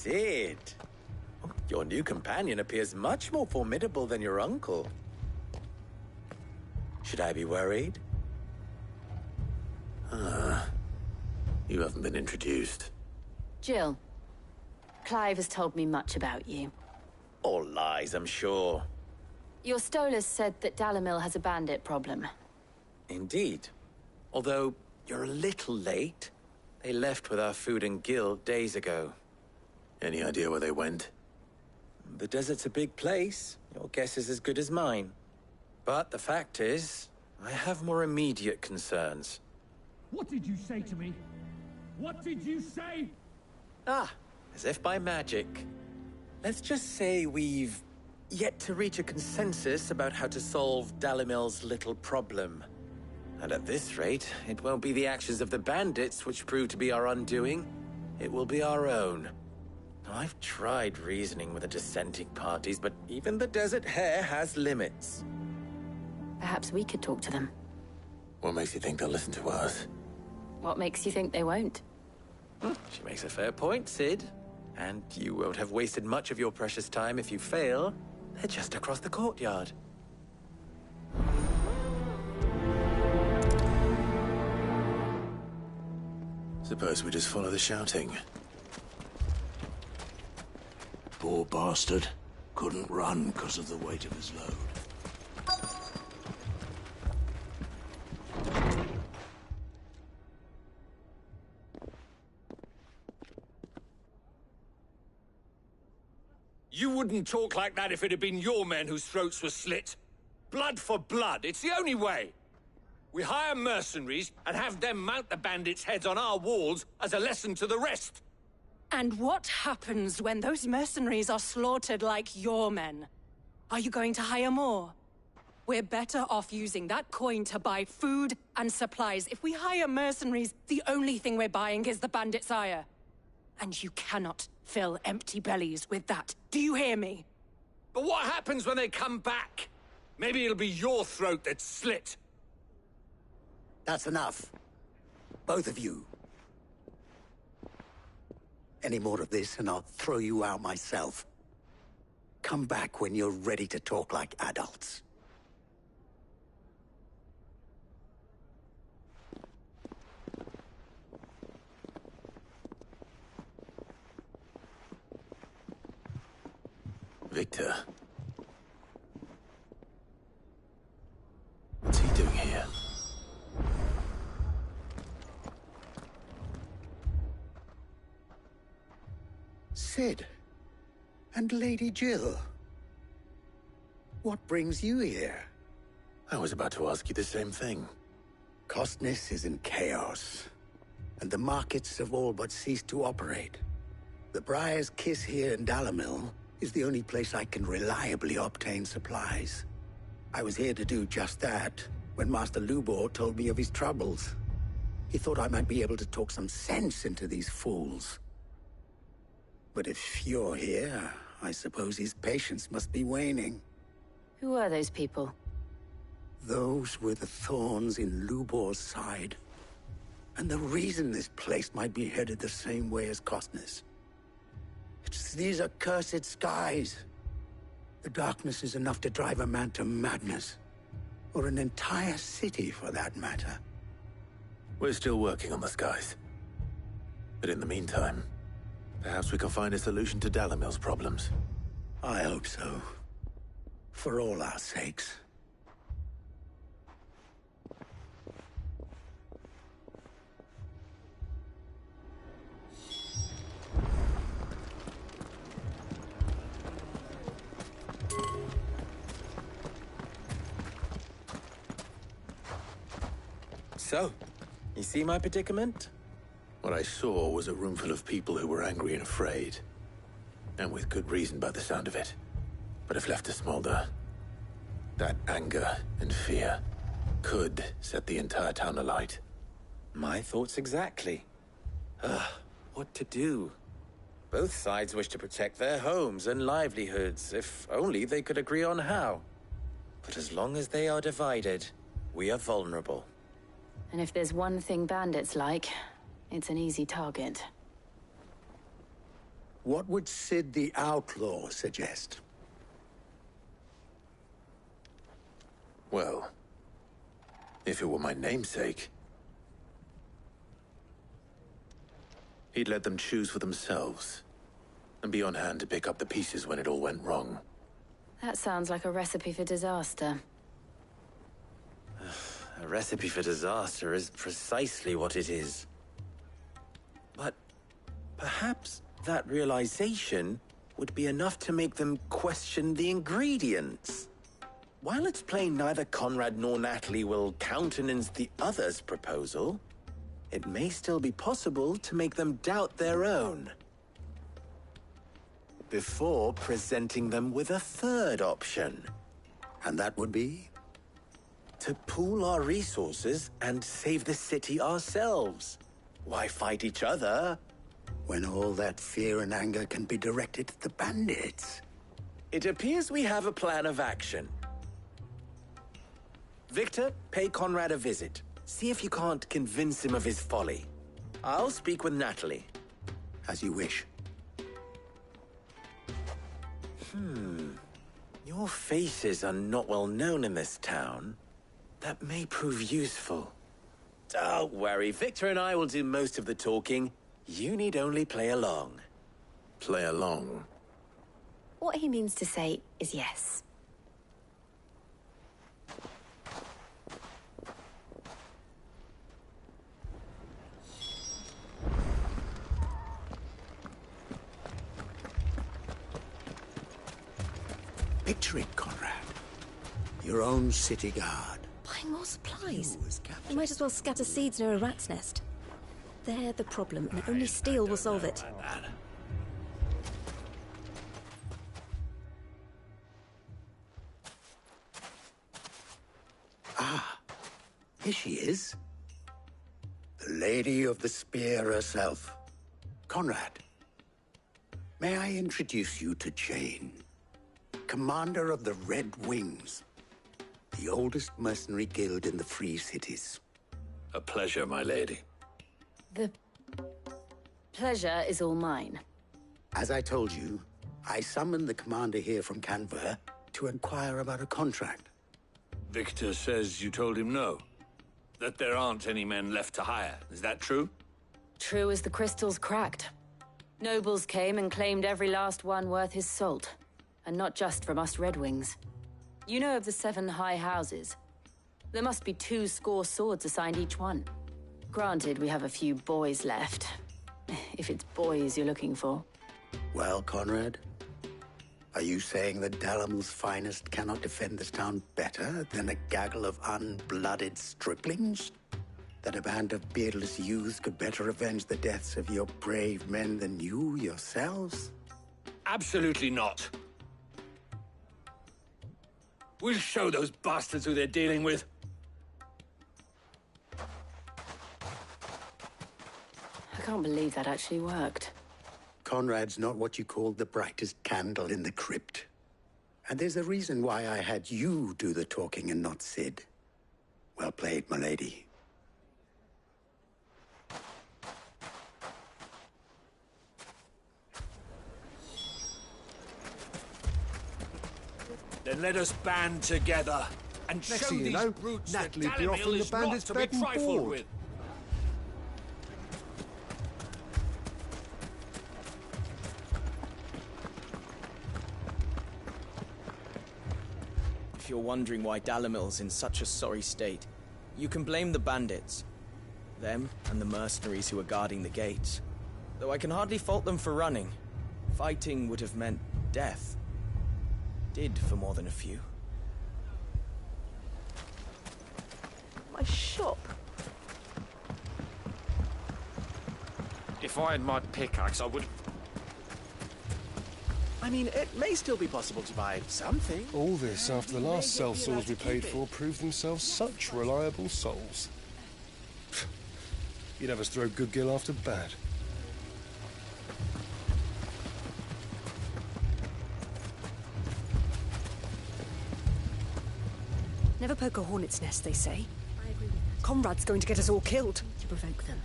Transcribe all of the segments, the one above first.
Sid. Oh, your new companion appears much more formidable than your uncle. Should I be worried? You haven't been introduced. Jill. Clive has told me much about you. All lies, I'm sure. Your Stolas said that Dalamil has a bandit problem. Indeed. Although, you're a little late. They left with our food and guild days ago. Any idea where they went? The desert's a big place. Your guess is as good as mine. But the fact is, I have more immediate concerns. What did you say to me? What did you say? Ah, as if by magic. Let's just say we've yet to reach a consensus about how to solve Dalamil's little problem. And at this rate, it won't be the actions of the bandits which prove to be our undoing. It will be our own. I've tried reasoning with the dissenting parties, but even the Desert Hare has limits. Perhaps we could talk to them. What makes you think they'll listen to us? What makes you think they won't? She makes a fair point, Sid. And you won't have wasted much of your precious time if you fail. They're just across the courtyard. Suppose we just follow the shouting. Poor bastard. Couldn't run because of the weight of his load. You wouldn't talk like that if it had been your men whose throats were slit. Blood for blood, it's the only way. We hire mercenaries and have them mount the bandits' heads on our walls as a lesson to the rest. And what happens when those mercenaries are slaughtered like your men? Are you going to hire more? We're better off using that coin to buy food and supplies. If we hire mercenaries, the only thing we're buying is the bandits' ire. And you cannot fill empty bellies with that. Do you hear me? But what happens when they come back? Maybe it'll be your throat that's slit. That's enough. Both of you. Any more of this and I'll throw you out myself. Come back when you're ready to talk like adults. Victor. What's he doing here? Sid. And Lady Jill. What brings you here? I was about to ask you the same thing. Costness is in chaos, and the markets have all but ceased to operate. The Briar's Kiss here in Dalamil is the only place I can reliably obtain supplies. I was here to do just that when Master Lubor told me of his troubles. He thought I might be able to talk some sense into these fools. But if you're here, I suppose his patience must be waning. Who are those people? Those were the thorns in Lubor's side. And the reason this place might be headed the same way as Costness. It's these accursed skies. The darkness is enough to drive a man to madness. Or an entire city, for that matter. We're still working on the skies. But in the meantime, perhaps we can find a solution to Dalamil's problems. I hope so. For all our sakes. So, you see my predicament? What I saw was a room full of people who were angry and afraid. And with good reason by the sound of it. But if left to smolder, that anger and fear could set the entire town alight. My thoughts exactly. What to do? Both sides wish to protect their homes and livelihoods, if only they could agree on how. But as long as they are divided, we are vulnerable. And if there's one thing bandits like, it's an easy target. What would Sid the Outlaw suggest? Well, if it were my namesake, he'd let them choose for themselves, and be on hand to pick up the pieces when it all went wrong. That sounds like a recipe for disaster. A recipe for disaster is precisely what it is. But perhaps that realization would be enough to make them question the ingredients. While it's plain neither Conrad nor Natalie will countenance the other's proposal, it may still be possible to make them doubt their own. Before presenting them with a third option. And that would be? To pool our resources and save the city ourselves. Why fight each other? When all that fear and anger can be directed at the bandits. It appears we have a plan of action. Victor, pay Conrad a visit. See if you can't convince him of his folly. I'll speak with Natalie. As you wish. Your faces are not well known in this town. That may prove useful. Don't worry, Victor and I will do most of the talking. You need only play along. Play along? What he means to say is yes. Picture it, Conrad. Your own city guard. Buying more supplies. You as captain. You might as well scatter seeds near a rat's nest. They're the problem, and only steel will solve it. Here she is. The Lady of the Spear herself. Conrad, may I introduce you to Jane, commander of the Red Wings, the oldest mercenary guild in the Free Cities. A pleasure, my lady. The pleasure is all mine. As I told you, I summoned the commander here from Canver to inquire about a contract. Victor says you told him no. That there aren't any men left to hire. Is that true? True as the crystals cracked. Nobles came and claimed every last one worth his salt. And not just from us Red Wings. You know of the 7 high houses. There must be 2 swords assigned each one. Granted, we have a few boys left. If it's boys you're looking for. Well, Conrad, are you saying that Dalamil's finest cannot defend this town better than a gaggle of unblooded striplings? That a band of beardless youths could better avenge the deaths of your brave men than you yourselves? Absolutely not. We'll show those bastards who they're dealing with. I can't believe that actually worked. Conrad's not what you call the brightest candle in the crypt. And there's a reason why I had you do the talking and not Sid. Well played, my lady. Then let us band together and Next show thing you these know, brutes Natalie that be offering Dalamil the is not bandits to be bed and trifled board. with. If you're wondering why Dalamil's in such a sorry state, you can blame the bandits. Them and the mercenaries who are guarding the gates. Though I can hardly fault them for running. Fighting would have meant death. Did for more than a few. My shop. If I had my pickaxe, I would... I mean, it may still be possible to buy something. All this after the last sellswords we paid for proved themselves such reliable souls. You'd have us throw good gil after bad. Never poke a hornet's nest, they say. I agree with that. Conrad's going to get us all killed. To provoke them.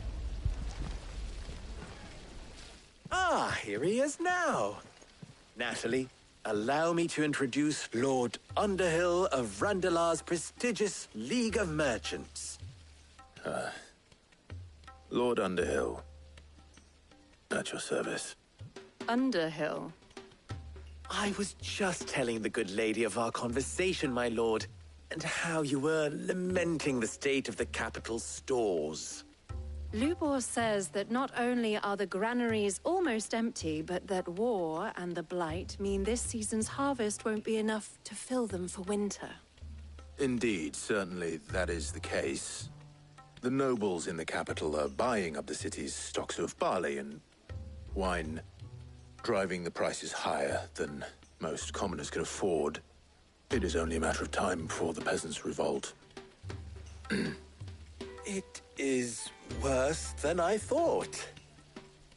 Ah, here he is now. Natalie, allow me to introduce Lord Underhill of Randalar's prestigious League of Merchants. Lord Underhill. At your service. Underhill? I was just telling the good lady of our conversation, my lord, and how you were lamenting the state of the capital's stores. Lubor says that not only are the granaries almost empty, but that war and the Blight mean this season's harvest won't be enough to fill them for winter. Indeed, certainly that is the case. The nobles in the capital are buying up the city's stocks of barley and wine, driving the prices higher than most commoners can afford. It is only a matter of time before the peasants revolt. It is worse than I thought.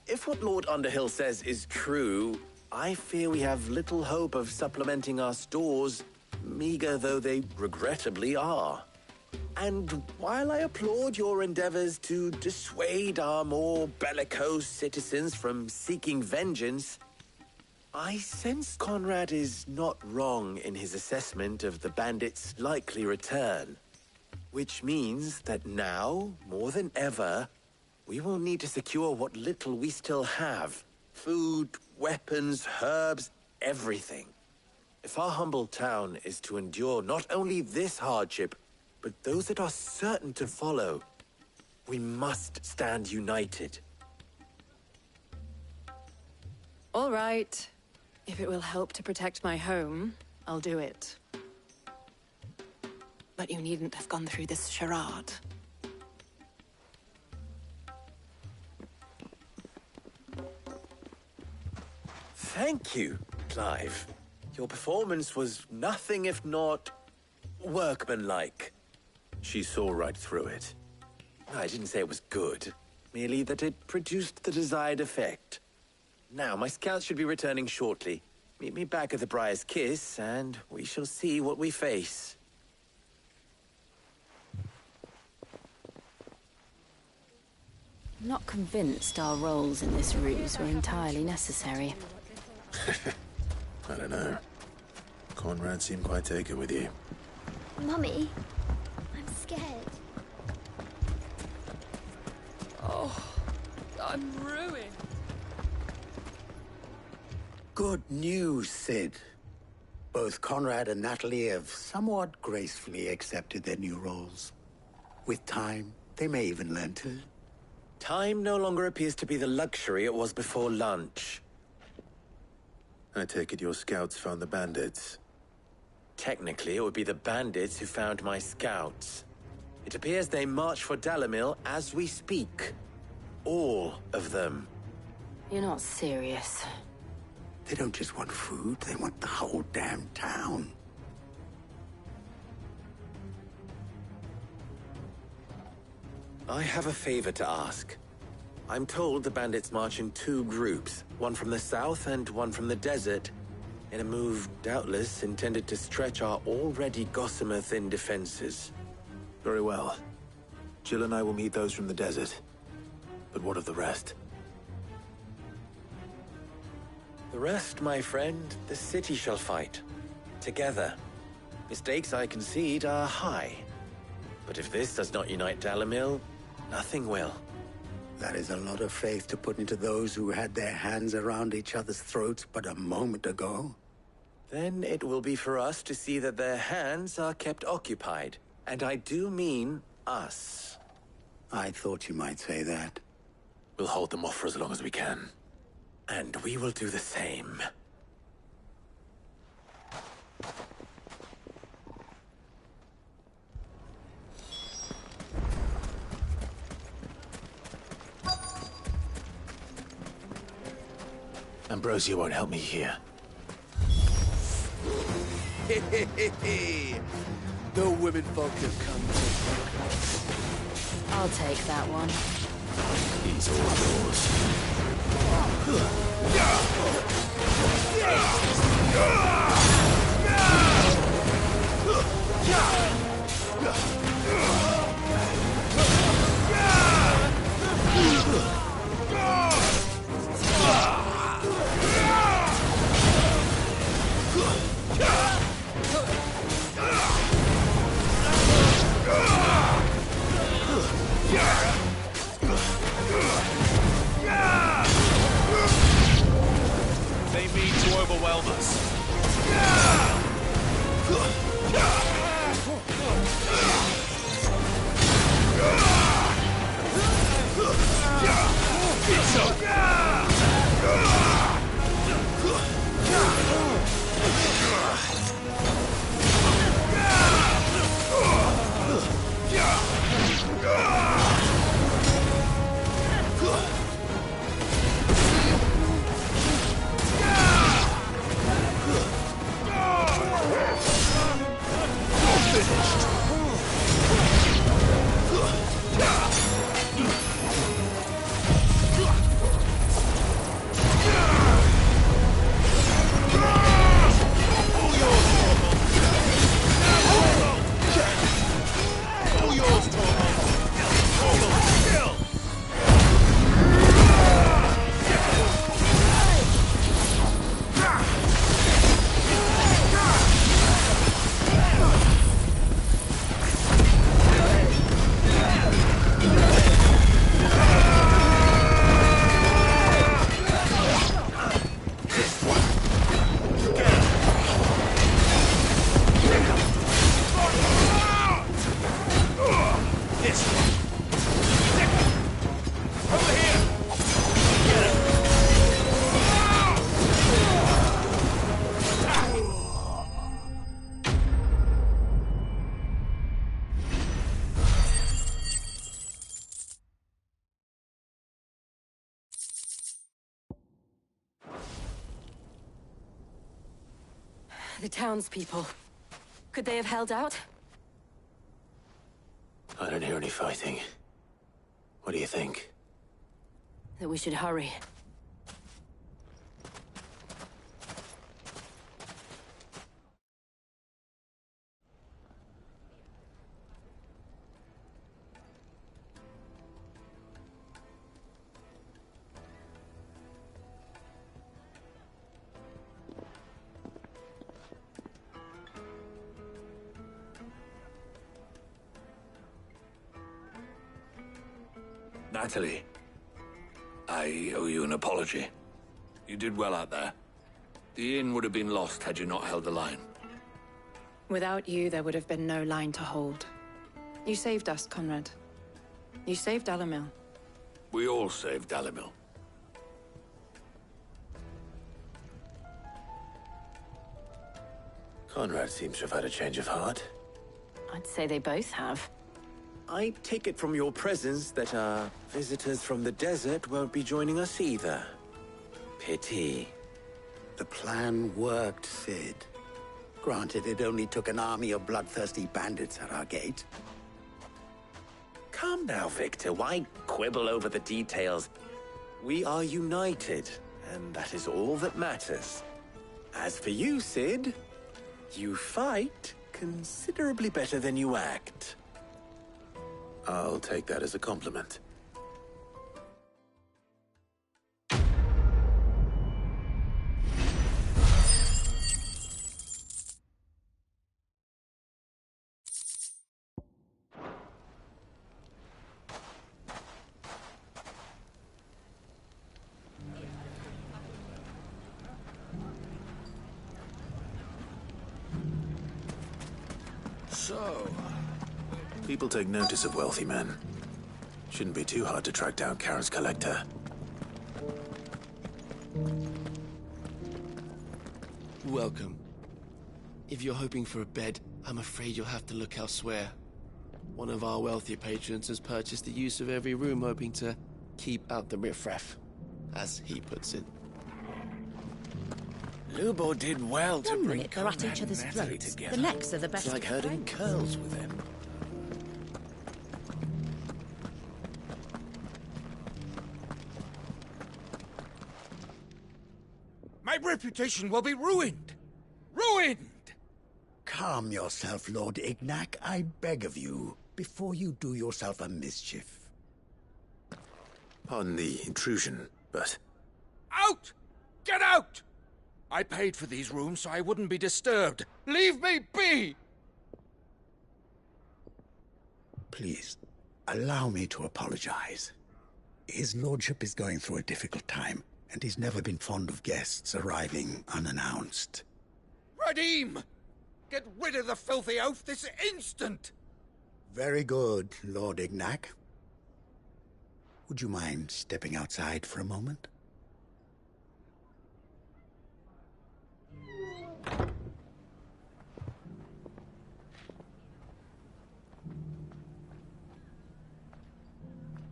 If what Lord Underhill says is true, I fear we have little hope of supplementing our stores, meager though they regrettably are. And while I applaud your endeavors to dissuade our more bellicose citizens from seeking vengeance, I sense Conrad is not wrong in his assessment of the bandits' likely return. Which means that now, more than ever, we will need to secure what little we still have. Food, weapons, herbs, everything. If our humble town is to endure not only this hardship, but those that are certain to follow, we must stand united. All right. If it will help to protect my home, I'll do it. But you needn't have gone through this charade. Thank you, Clive. Your performance was nothing if not workmanlike. She saw right through it. I didn't say it was good, merely that it produced the desired effect. Now, my scouts should be returning shortly. Meet me back at the Briar's Kiss, and we shall see what we face. I'm not convinced our roles in this ruse were entirely necessary. I don't know. Conrad seemed quite taken with you. Mummy, I'm scared. Oh, I'm ruined. Good news, Sid. Both Conrad and Natalie have somewhat gracefully accepted their new roles. With time, they may even learn to. Time no longer appears to be the luxury it was before lunch. I take it your scouts found the bandits. Technically, it would be the bandits who found my scouts. It appears they march for Dalimil as we speak. All of them. You're not serious. They don't just want food, they want the whole damn town. I have a favor to ask. I'm told the bandits march in two groups, one from the south and one from the desert, in a move doubtless intended to stretch our already gossamer-thin defenses. Very well. Jill and I will meet those from the desert. But what of the rest? The rest, my friend, the city shall fight. Together. Mistakes, I concede, are high. But if this does not unite Dalimil, nothing will. That is a lot of faith to put into those who had their hands around each other's throats but a moment ago. Then it will be for us to see that their hands are kept occupied. And I do mean us. I thought you might say that. We'll hold them off for as long as we can. And we will do the same. Ambrosia won't help me here. The women folk have come to... I'll take that one. He's all yours. The townspeople. Could they have held out? I don't hear any fighting. What do you think? That we should hurry. Natalie, I owe you an apology. You did well out there. The inn would have been lost had you not held the line. Without you, there would have been no line to hold. You saved us, Conrad. You saved Dalimil. We all saved Dalimil. Conrad seems to have had a change of heart. I'd say they both have. I take it from your presence that our visitors from the desert won't be joining us either. Pity. The plan worked, Sid. Granted, it only took an army of bloodthirsty bandits at our gate. Calm now, Victor. Why quibble over the details? We are united, and that is all that matters. As for you, Sid, you fight considerably better than you act. I'll take that as a compliment. So, People take notice of wealthy men. Shouldn't be too hard to track down Karen's collector. Welcome. If you're hoping for a bed, I'm afraid you'll have to look elsewhere. One of our wealthier patrons has purchased the use of every room, hoping to keep out the riffraff, as he puts it. Lubo did well to One bring minute they're at Conrad each other's and Natalie throats. together. The next are the best It's like of herding friends. curls with him. My reputation will be ruined! Ruined! Calm yourself, Lord Ignac, I beg of you, before you do yourself a mischief. Pardon the intrusion, but... Out! Get out! I paid for these rooms so I wouldn't be disturbed. Leave me be! Please, allow me to apologize. His lordship is going through a difficult time, and he's never been fond of guests arriving unannounced. Radim! Get rid of the filthy oaf this instant! Very good, Lord Ignac. Would you mind stepping outside for a moment?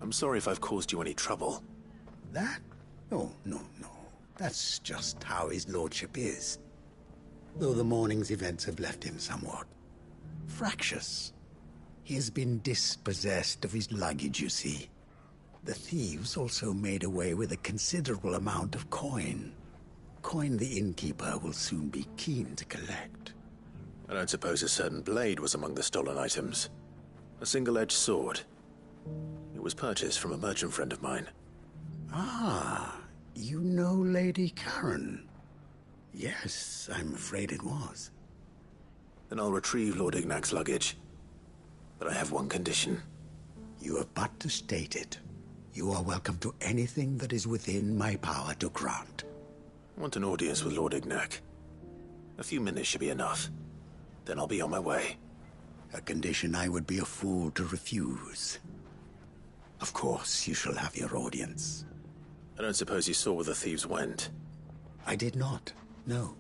I'm sorry if I've caused you any trouble. That? No. That's just how his lordship is. Though the morning's events have left him somewhat fractious. He has been dispossessed of his luggage, you see. The thieves also made away with a considerable amount of coin. Coin the innkeeper will soon be keen to collect. I don't suppose a certain blade was among the stolen items. A single-edged sword. It was purchased from a merchant friend of mine. Ah, you know Lady Karen. Yes, I'm afraid it was. Then I'll retrieve Lord Ignac's luggage. But I have one condition. You have but to state it. You are welcome to anything that is within my power to grant. I want an audience with Lord Ignac. A few minutes should be enough. Then I'll be on my way. A condition I would be a fool to refuse. Of course, you shall have your audience. I don't suppose you saw where the thieves went? I did not, no.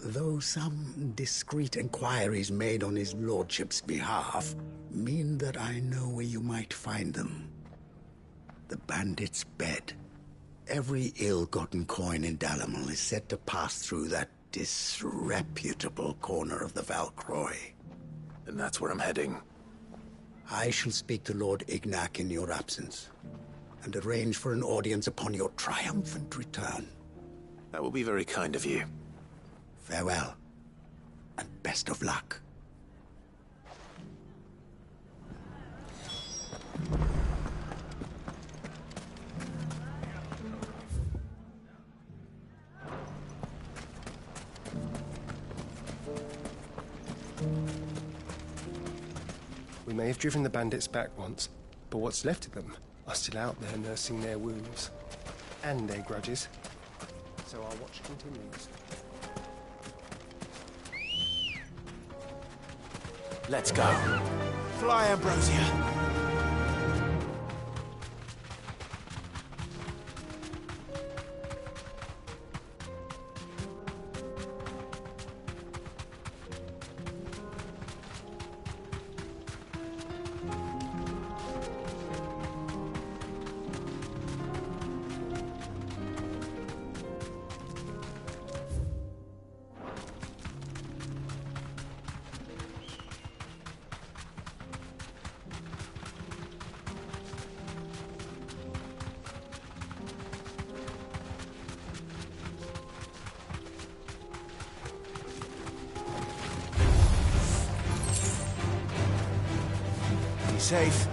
Though some discreet inquiries made on his lordship's behalf mean that I know where you might find them. The bandit's bed. Every ill-gotten coin in Dalimil is said to pass through that disreputable corner of the Valcroy. And that's where I'm heading. I shall speak to Lord Ignac in your absence, and arrange for an audience upon your triumphant return. That will be very kind of you. Farewell, and best of luck. We may have driven the bandits back once, but what's left of them are still out there nursing their wounds and their grudges. So our watch continues. Let's go. Fly, Ambrosia. Safe.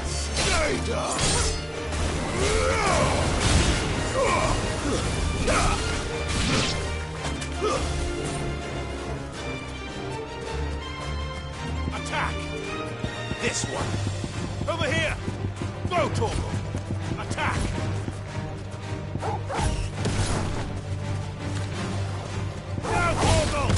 Stay down! Attack! This one! Over here! Go, Torgal! Attack! Now, Torgal!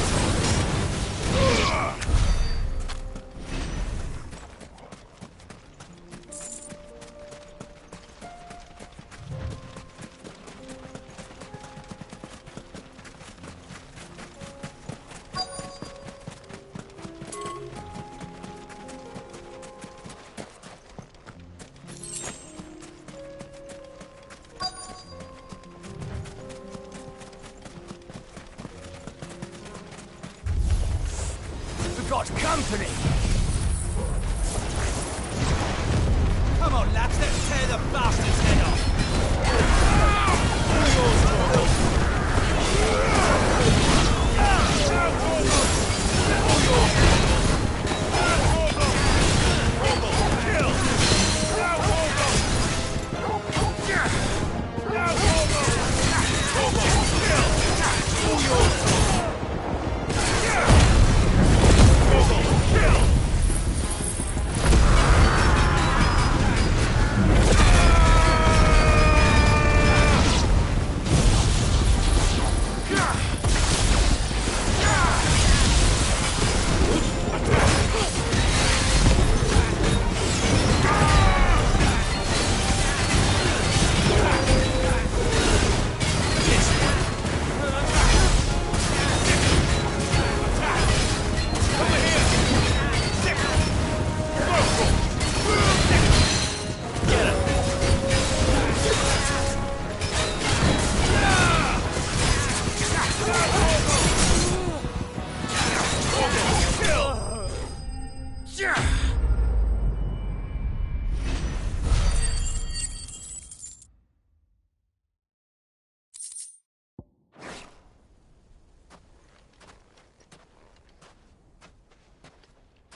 Got company! Come on, lads, let's tear the bastard's head off!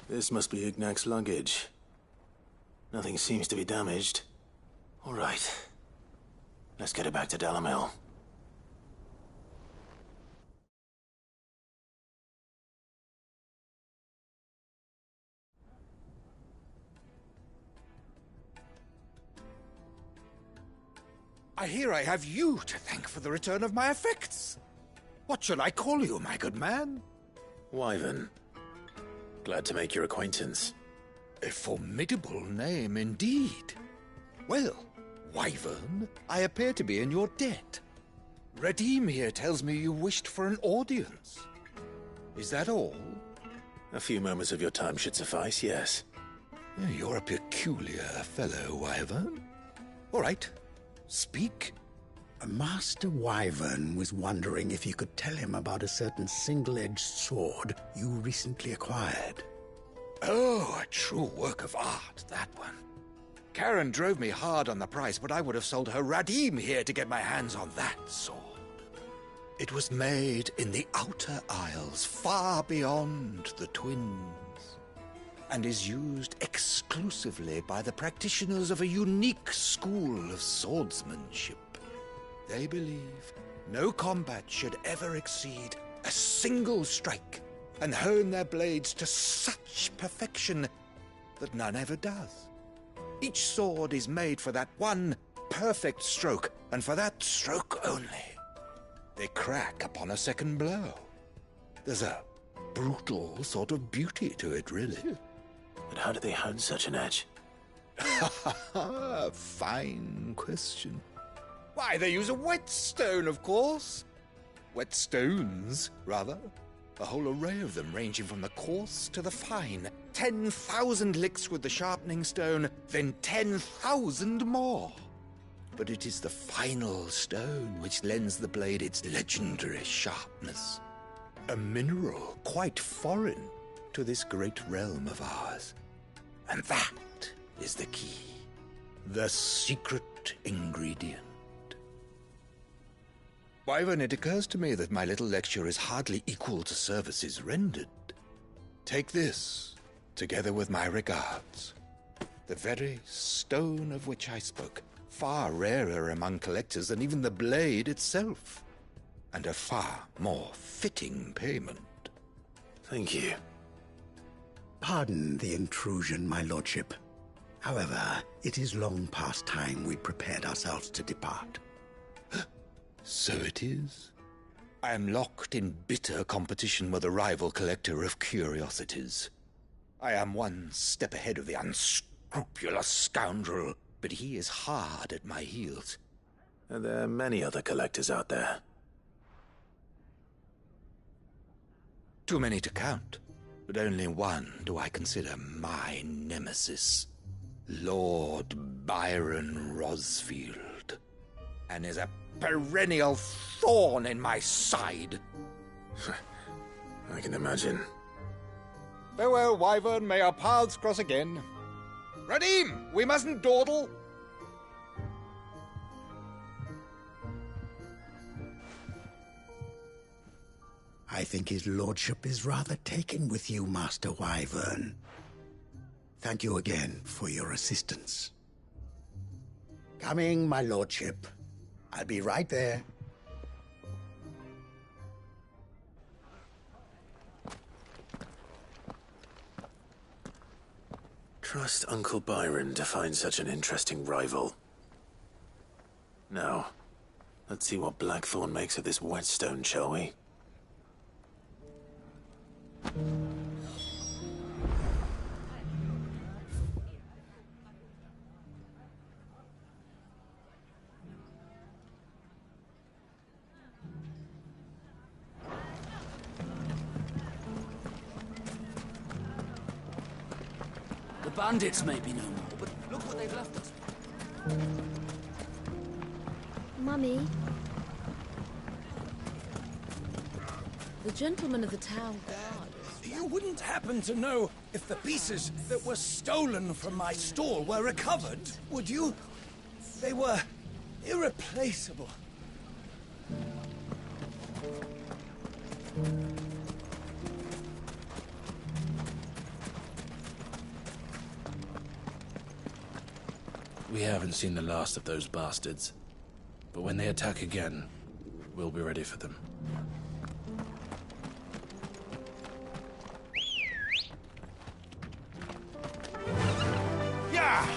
This must be Ignac's luggage. Nothing seems to be damaged. All right. Let's get it back to Dalimil. I hear I have you to thank for the return of my effects. What shall I call you, my good man? Wyvern. Glad to make your acquaintance. A formidable name indeed. Well, Wyvern, I appear to be in your debt. Redeem here tells me you wished for an audience. Is that all? A few moments of your time should suffice, yes. You're a peculiar fellow, Wyvern. All right, speak. Master Wyvern was wondering if you could tell him about a certain single-edged sword you recently acquired. Oh, a true work of art, that one. Karen drove me hard on the price, but I would have sold her Radim here to get my hands on that sword. It was made in the Outer Isles, far beyond the Twins, and is used exclusively by the practitioners of a unique school of swordsmanship. They believe no combat should ever exceed a single strike, and hone their blades to such perfection that none ever does. Each sword is made for that one perfect stroke, and for that stroke only. They crack upon a second blow. There's a brutal sort of beauty to it, really. But how do they hone such an edge? Fine question. Why, they use a whetstone, of course. Whetstones, rather. A whole array of them, ranging from the coarse to the fine. 10,000 licks with the sharpening stone, then 10,000 more. But it is the final stone which lends the blade its legendary sharpness. A mineral quite foreign to this great realm of ours. And that is the key. The secret ingredient. Wyvern, it occurs to me that my little lecture is hardly equal to services rendered. Take this, together with my regards. The very stone of which I spoke, far rarer among collectors than even the blade itself, and a far more fitting payment. Thank you. Pardon the intrusion, my lordship. However, it is long past time we prepared ourselves to depart. So it is. I am locked in bitter competition with a rival collector of curiosities. I am one step ahead of the unscrupulous scoundrel, but he is hard at my heels. And there are many other collectors out there. Too many to count, but only one do I consider my nemesis. Lord Byron Rosfield, and is a perennial thorn in my side. I can imagine. Farewell, Wyvern. May our paths cross again. Radim, we mustn't dawdle. I think his lordship is rather taken with you, Master Wyvern. Thank you again for your assistance. Coming, my lordship. I'll be right there. Trust Uncle Byron to find such an interesting rival. Now, let's see what Blackthorn makes of this whetstone, shall we? The bandits may be no more, but look what they've left us. Mummy. The gentleman of the town guard. You wouldn't happen to know if the pieces that were stolen from my store were recovered, would you? They were irreplaceable. We haven't seen the last of those bastards, but when they attack again, we'll be ready for them. Yeah!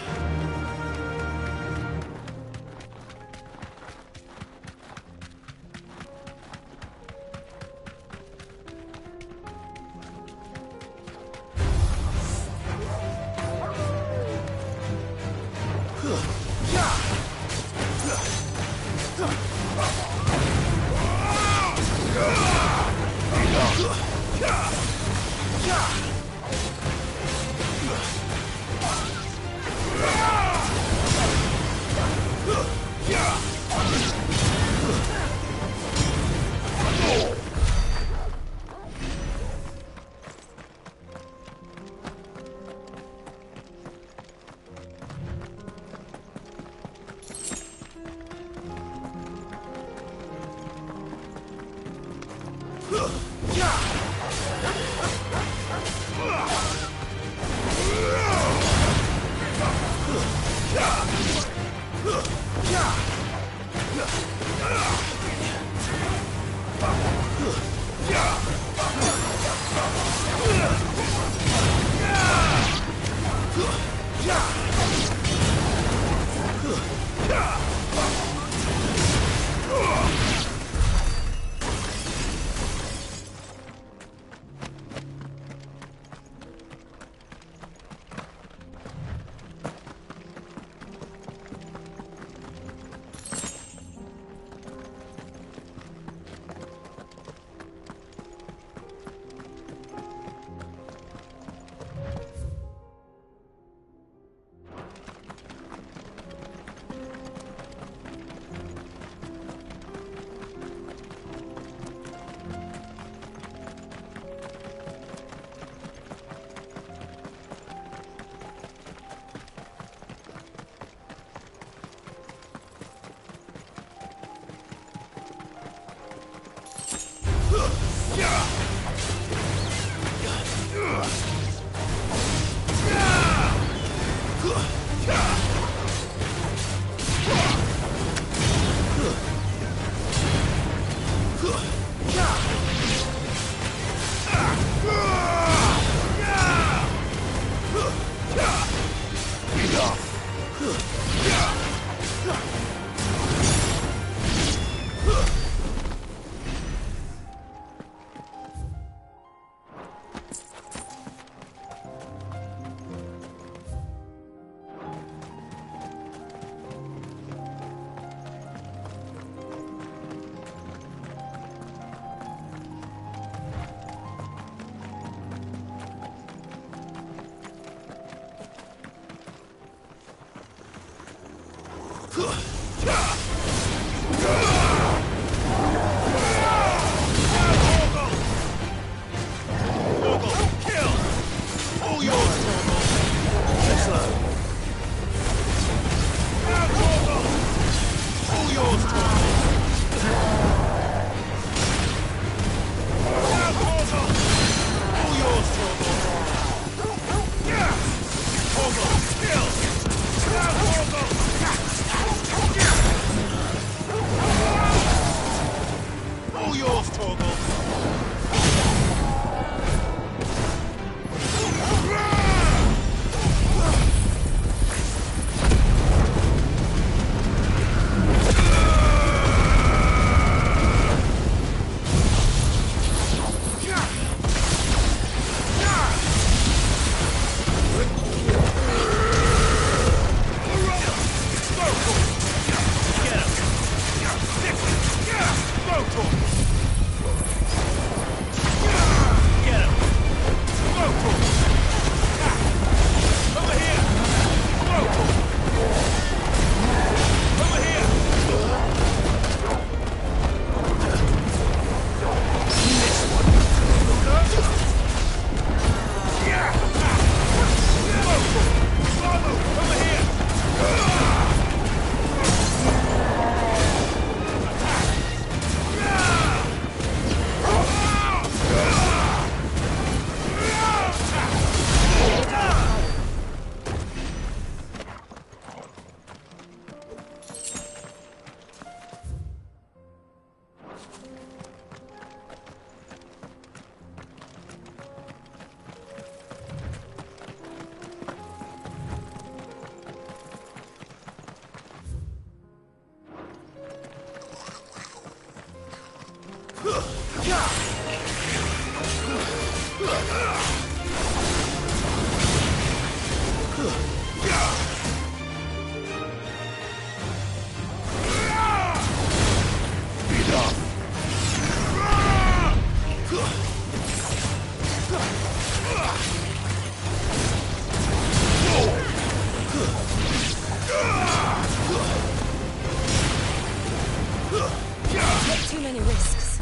Too many risks.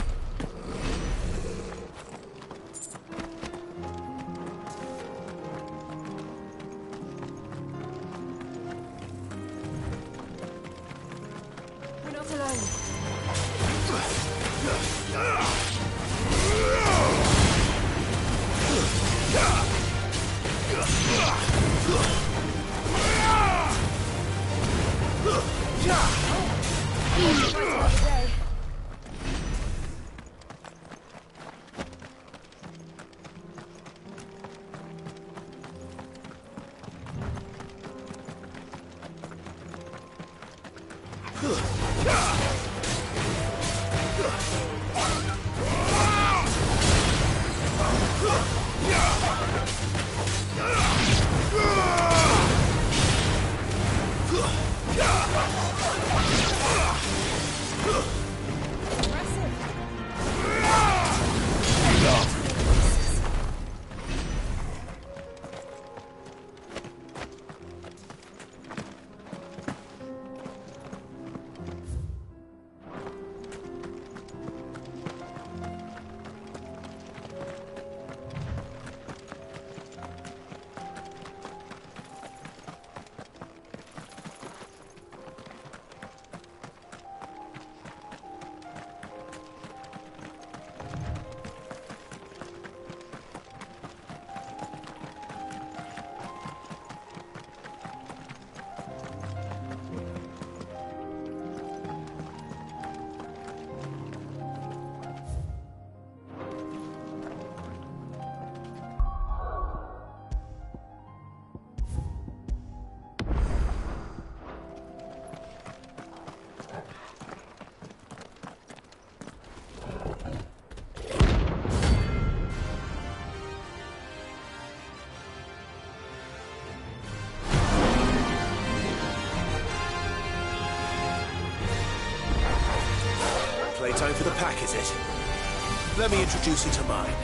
Let me introduce you to mine.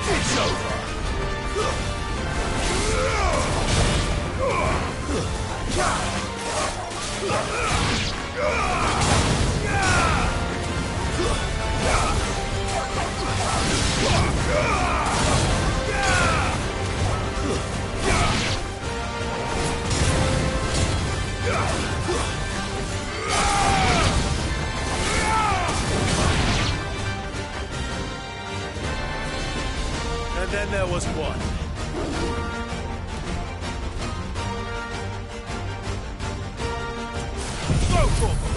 It's over. And then there was one. Go for it!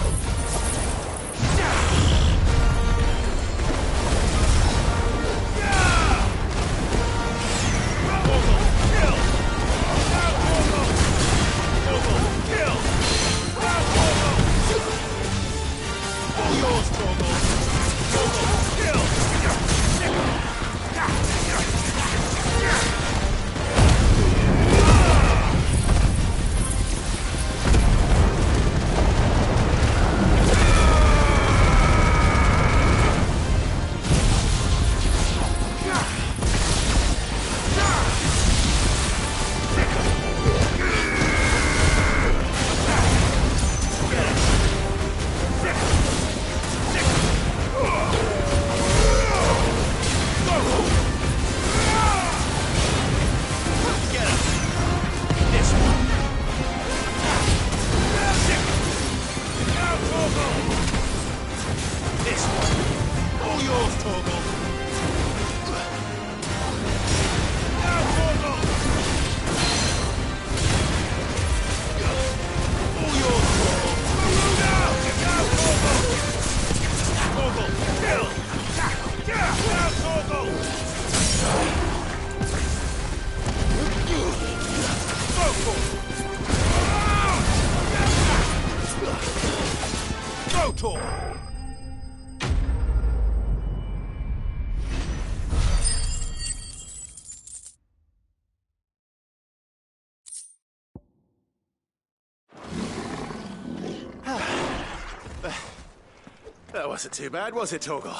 That wasn't too bad, was it, Torgal?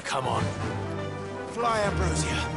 Come on. Fly, Ambrosia.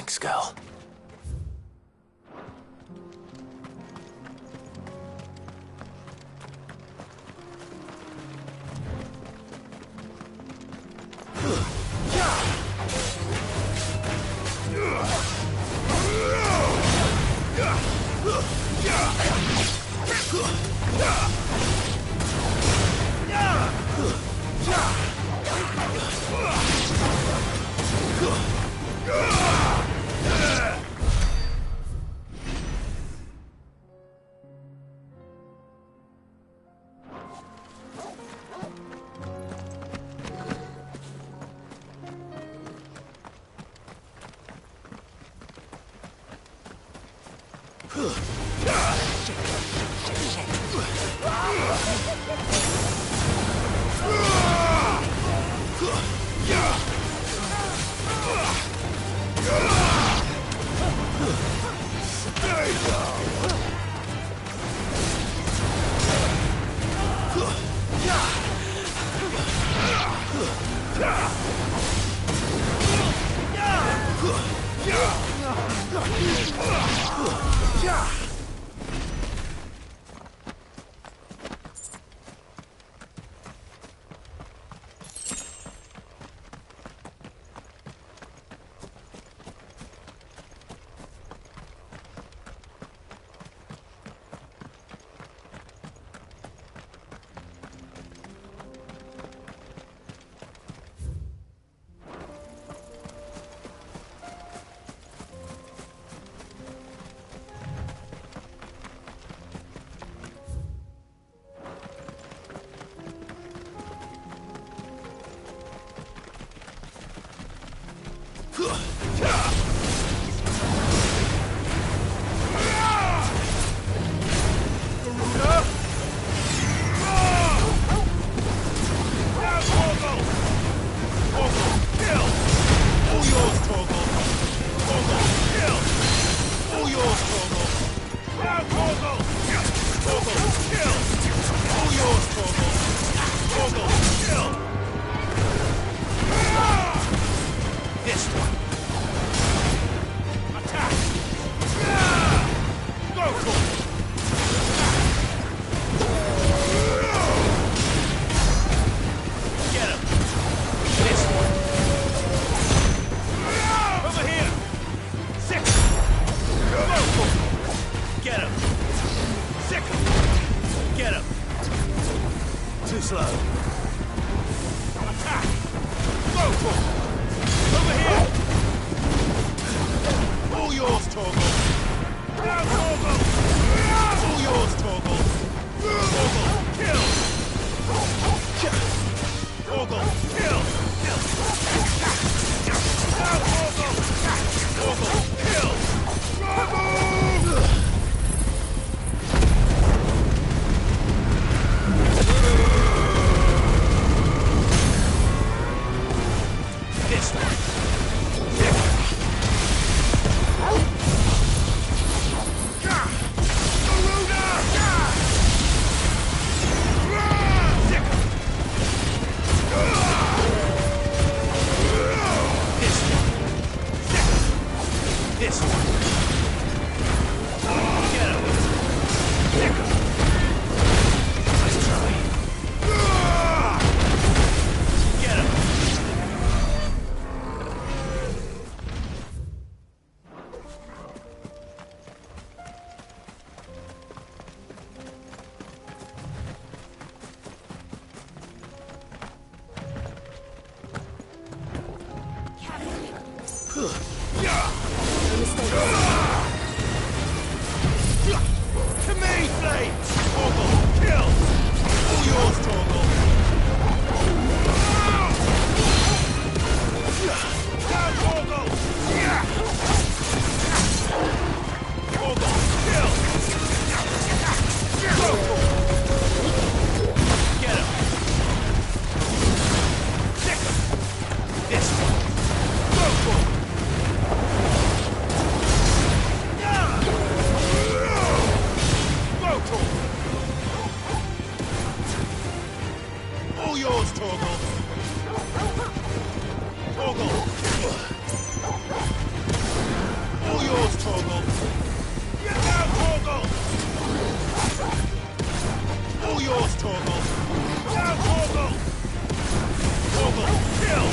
Thanks, girl. yours, Torgal! Down, Torgal! Torgal, kill!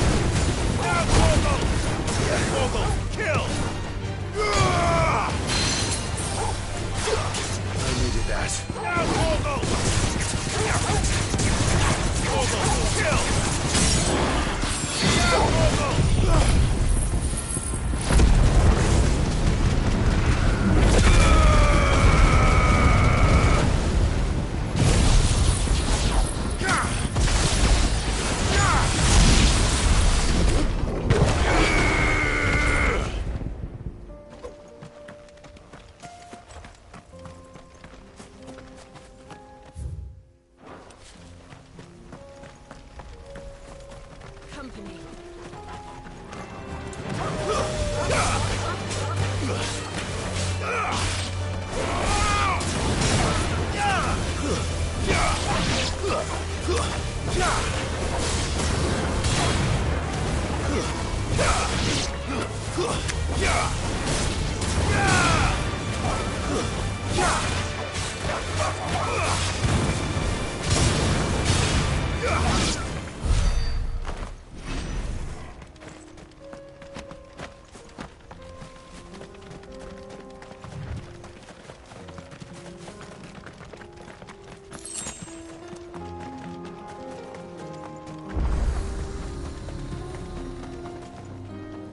Down, Torgal! Torgal, kill! I needed that. Down, Torgal! Torgal, kill! Down, Torgal!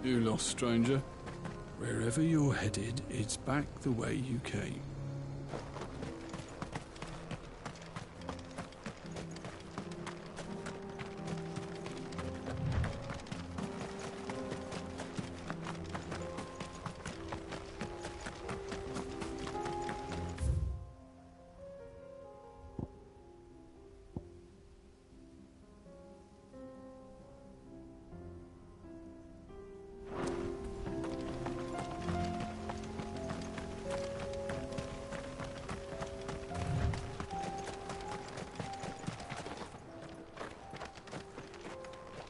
You lost, stranger. Wherever you're headed, it's back the way you came.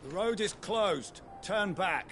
The road is closed. Turn back.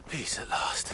Peace at last.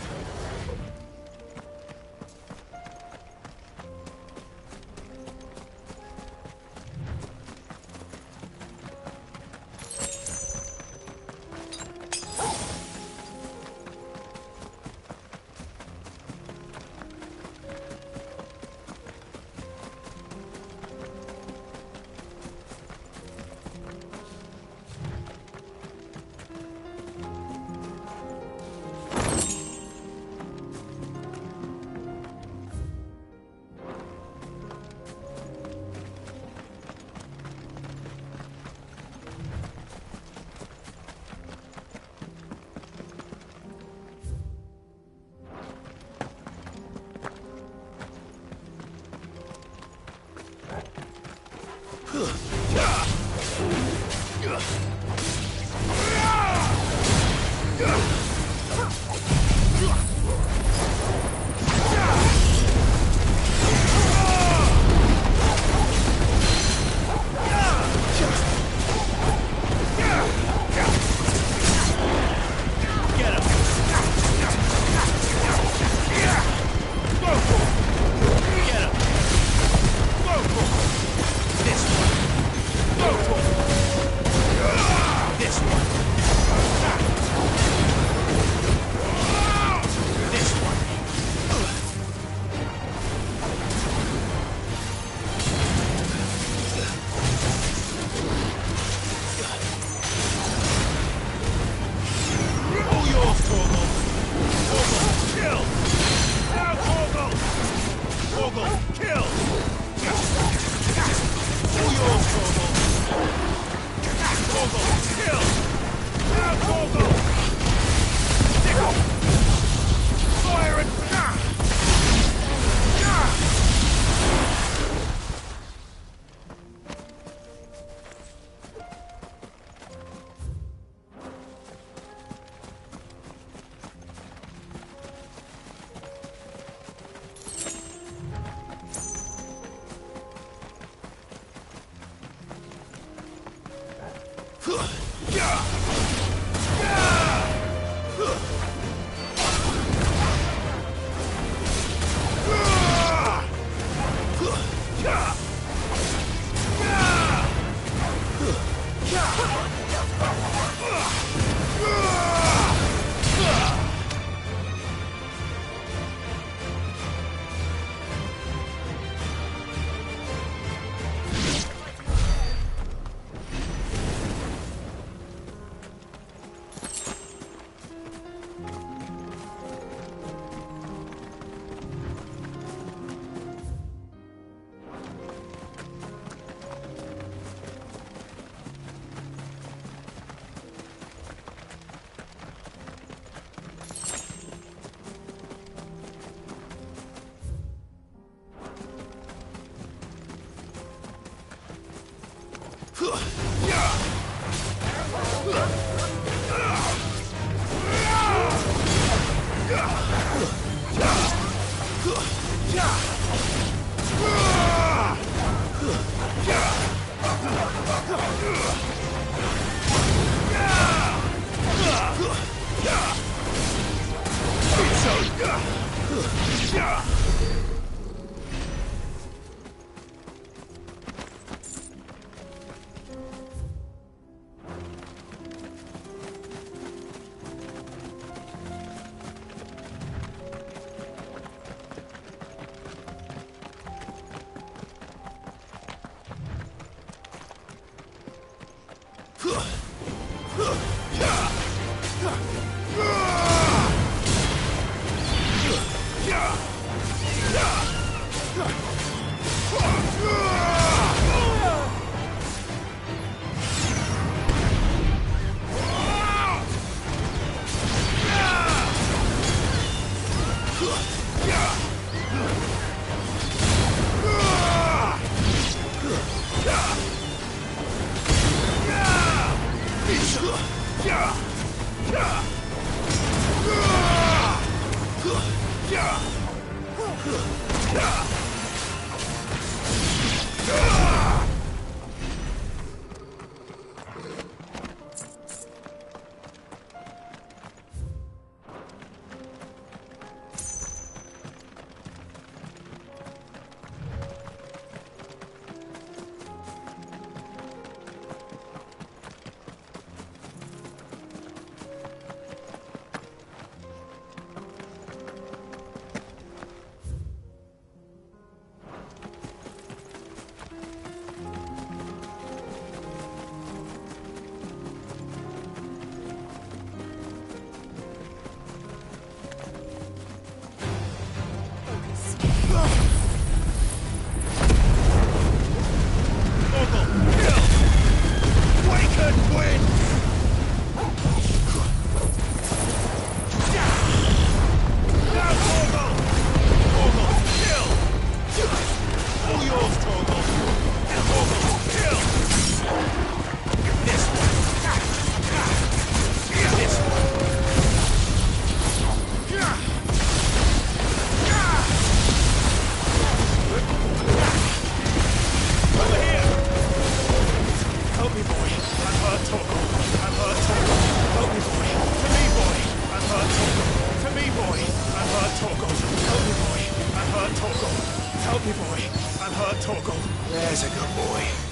Me boy. I'm hurt, Torgal. There's a good boy.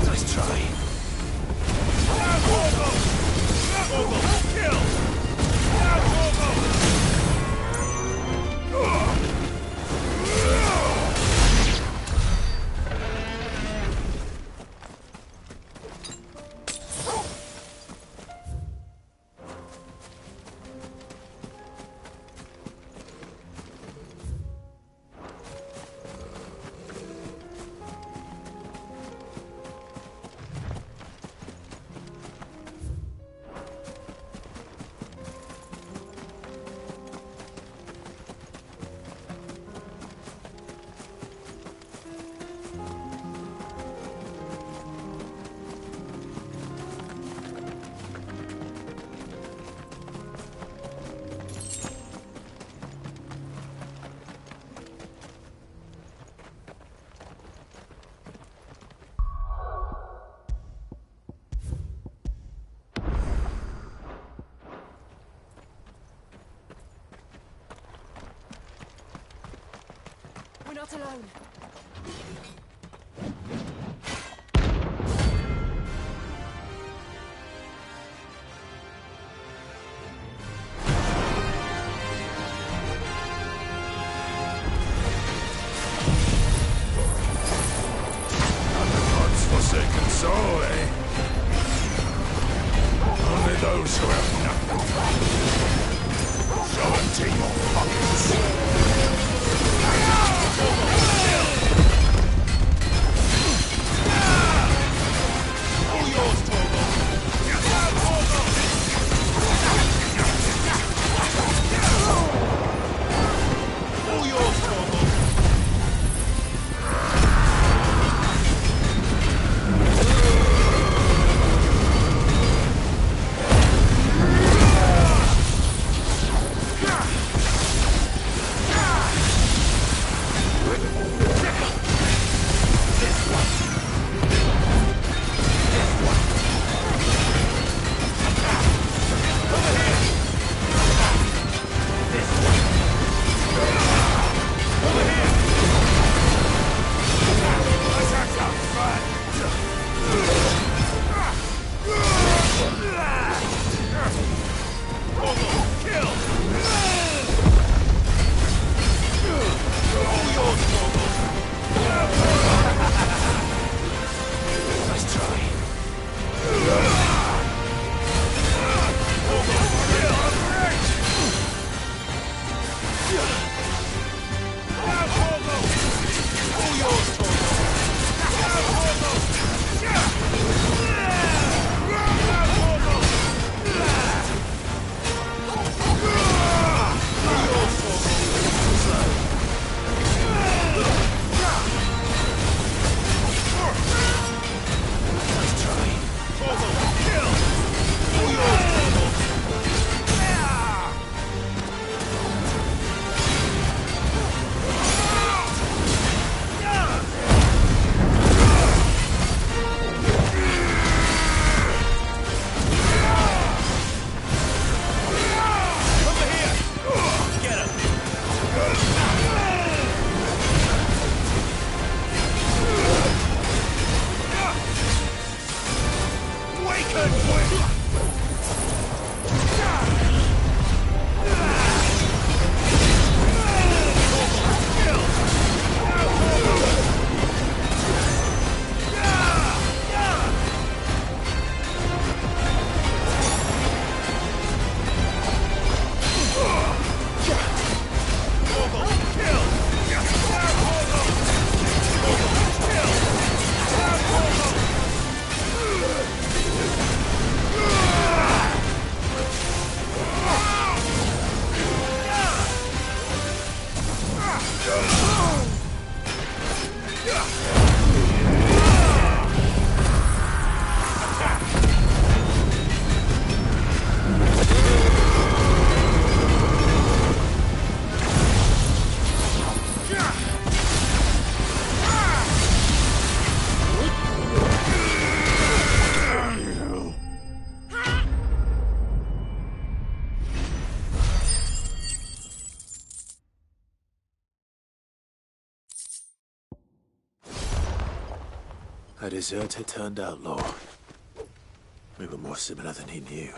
Nice try. We're not alone. God's forsaken soul, eh? Only those who have nothing. Show it to your pockets. A deserter turned outlaw. We were more similar than he knew.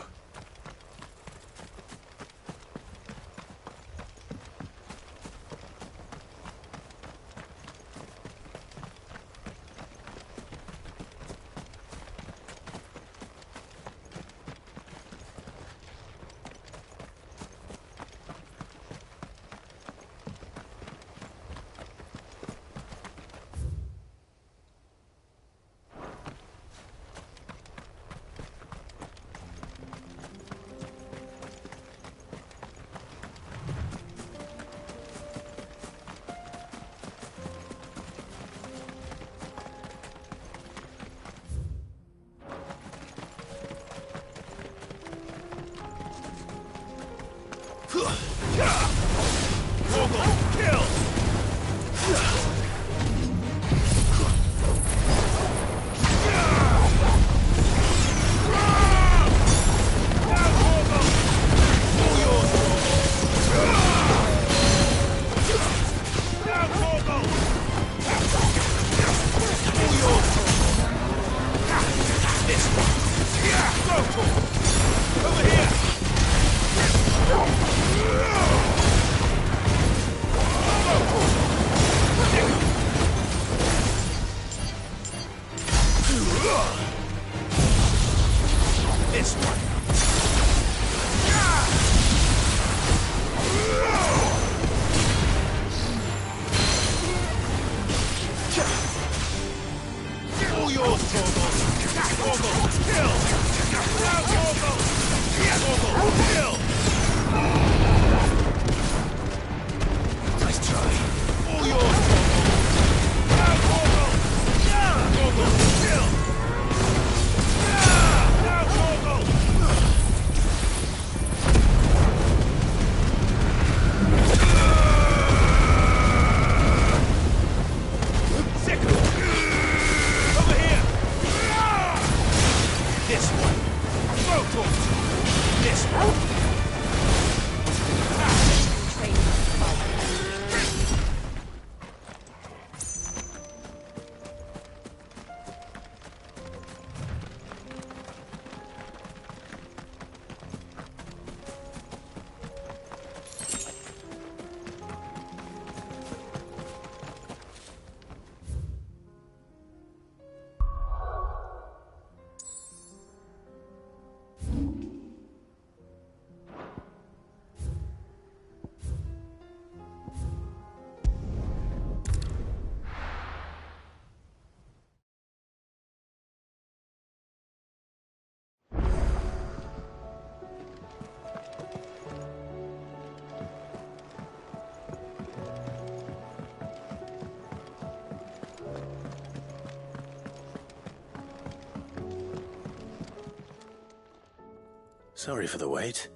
Sorry for the wait,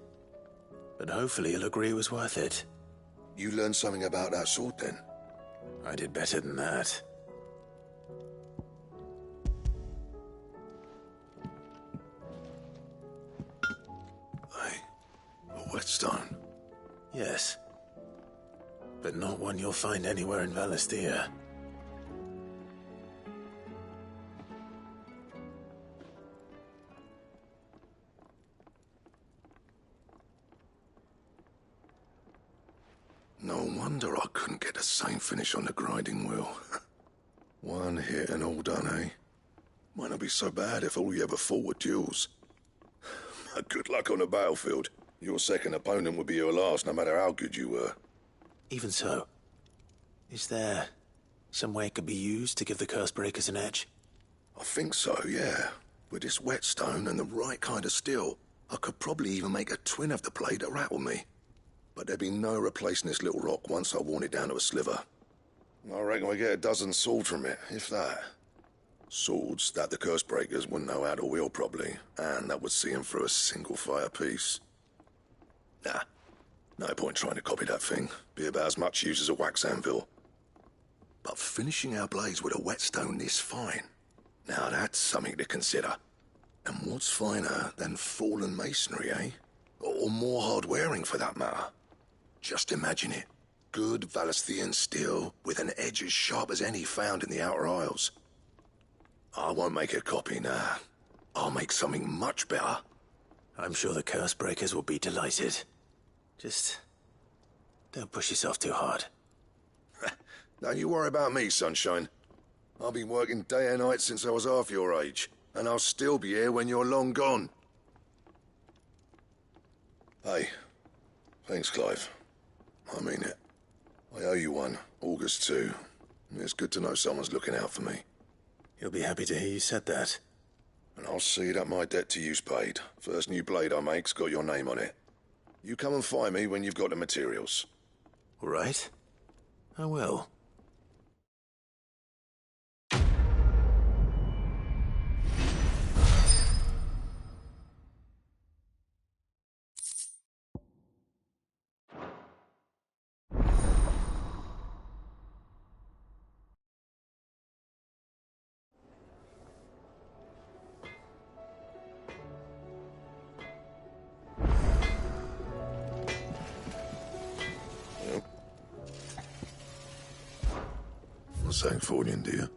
but hopefully you'll agree it was worth it. You learned something about that sword, then? I did better than that. A whetstone? Yes. But not one you'll find anywhere in Valisthea. No wonder I couldn't get the same finish on the grinding wheel. One hit and all done, eh? Might not be so bad if all you ever fought were duels. Good luck on the battlefield. Your second opponent would be your last, no matter how good you were. Even so, is there some way it could be used to give the Curse Breakers an edge? I think so, yeah. With this whetstone and the right kind of steel, I could probably even make a twin of the blade that rattled me. But there'd be no replacing this little rock once I worn it down to a sliver. I reckon we get a dozen swords from it, if that. Swords that the Curse Breakers wouldn't know how to wield properly, and that would see them through a single fire piece. Nah, no point trying to copy that thing. Be about as much use as a wax anvil. But finishing our blades with a whetstone this fine, now that's something to consider. And what's finer than fallen masonry, eh? Or more hard-wearing, for that matter. Just imagine it. Good Valisthean steel with an edge as sharp as any found in the Outer Isles. I won't make a copy now. I'll make something much better. I'm sure the curse breakers will be delighted. Just don't push yourself too hard. Don't you worry about me, Sunshine. I've been working day and night since I was half your age, and I'll still be here when you're long gone. Hey, thanks, Clive. I mean it. I owe you one, August too. It's good to know someone's looking out for me. You'll be happy to hear you said that. And I'll see that my debt to you's paid. First new blade I make's got your name on it. You come and find me when you've got the materials. All right. I will. What's that for you, dear?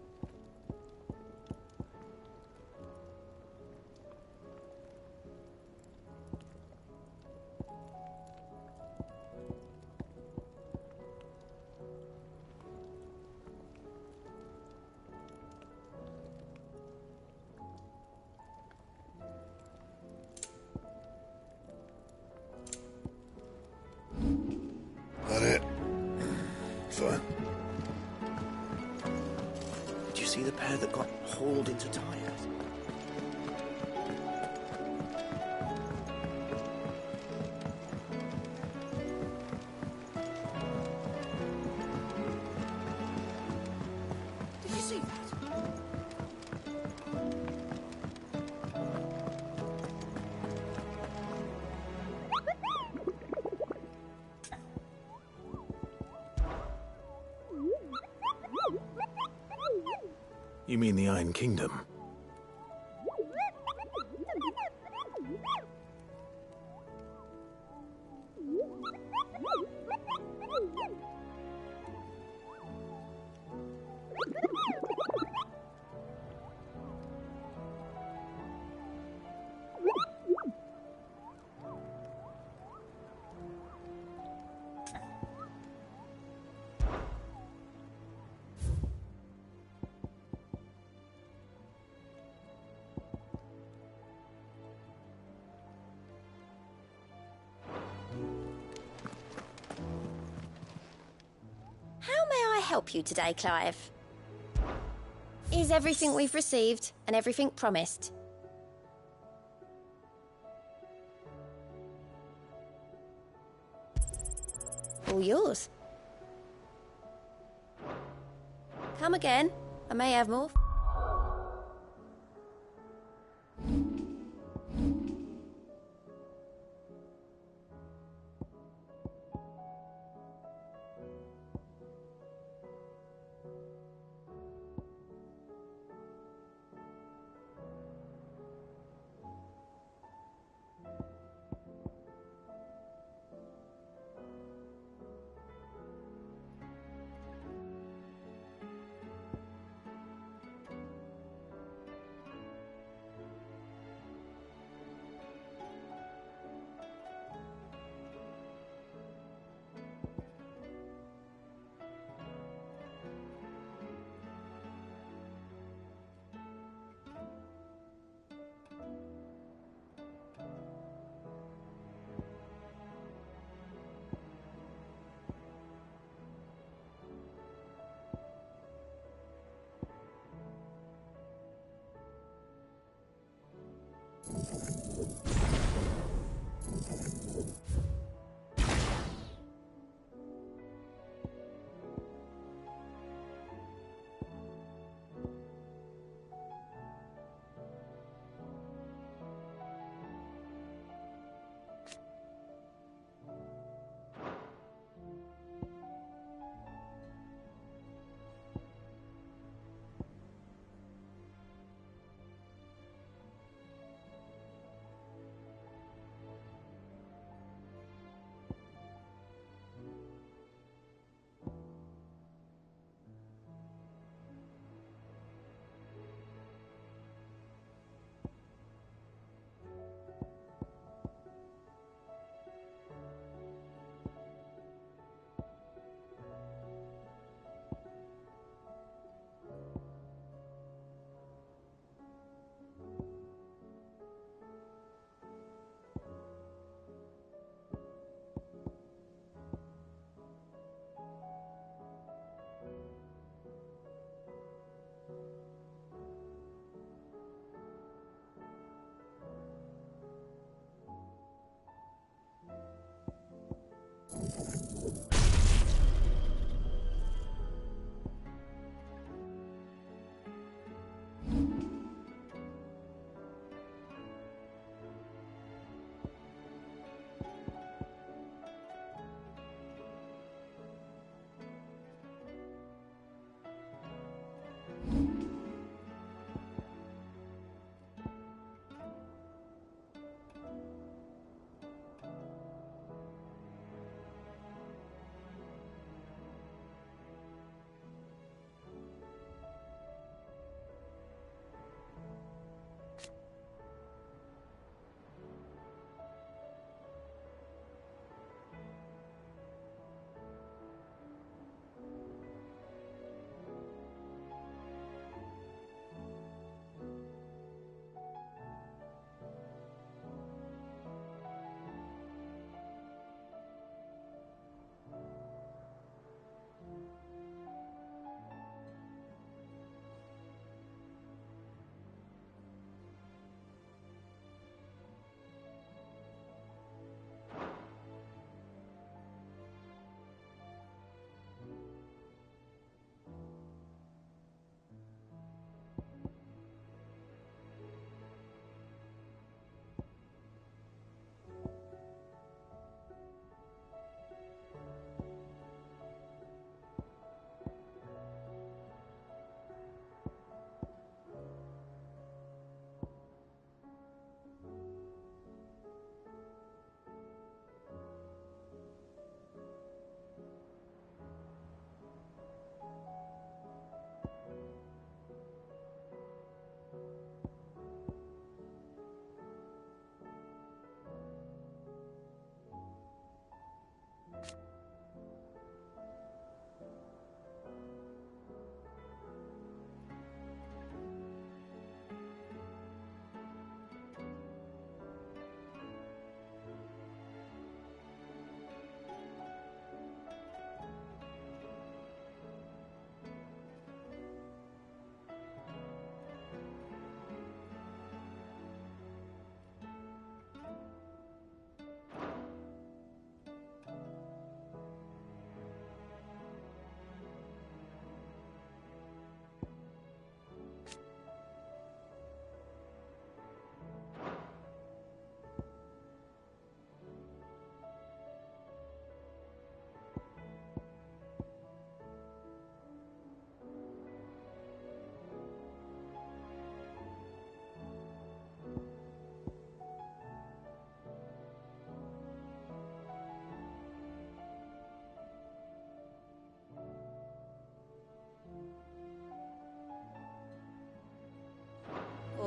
That it? Fine. Did you see the pair that got hauled into tires? Did you see that? You mean the Iron Kingdom? How may I help you today, Clive? Is everything we've received and everything promised? All yours. Come again. I may have more.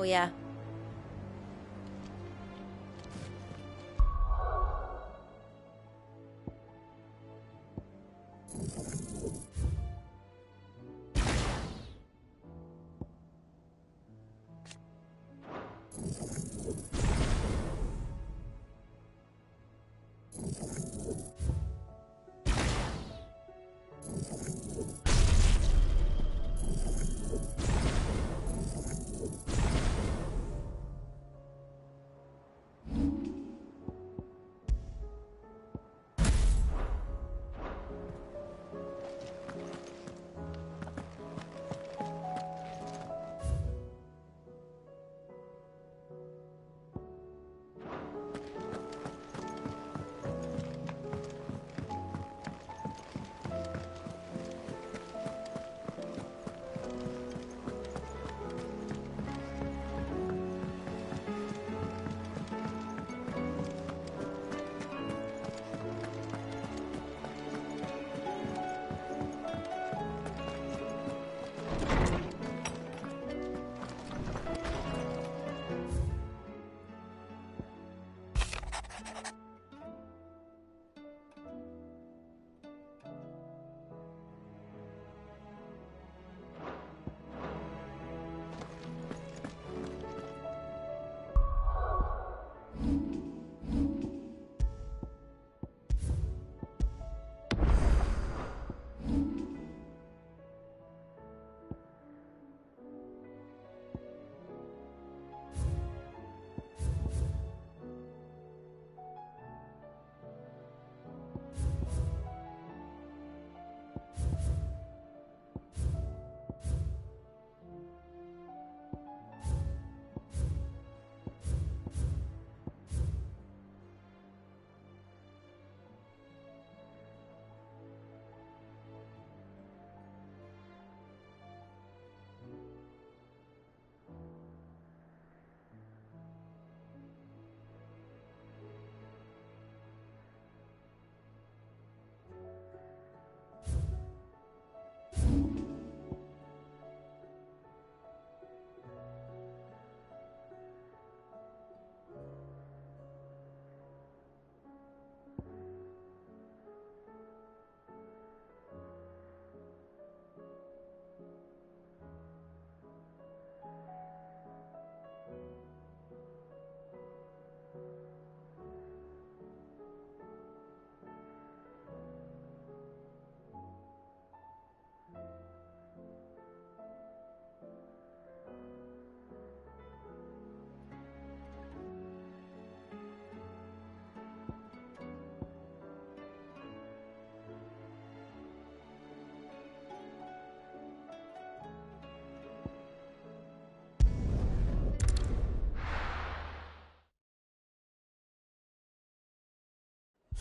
for you.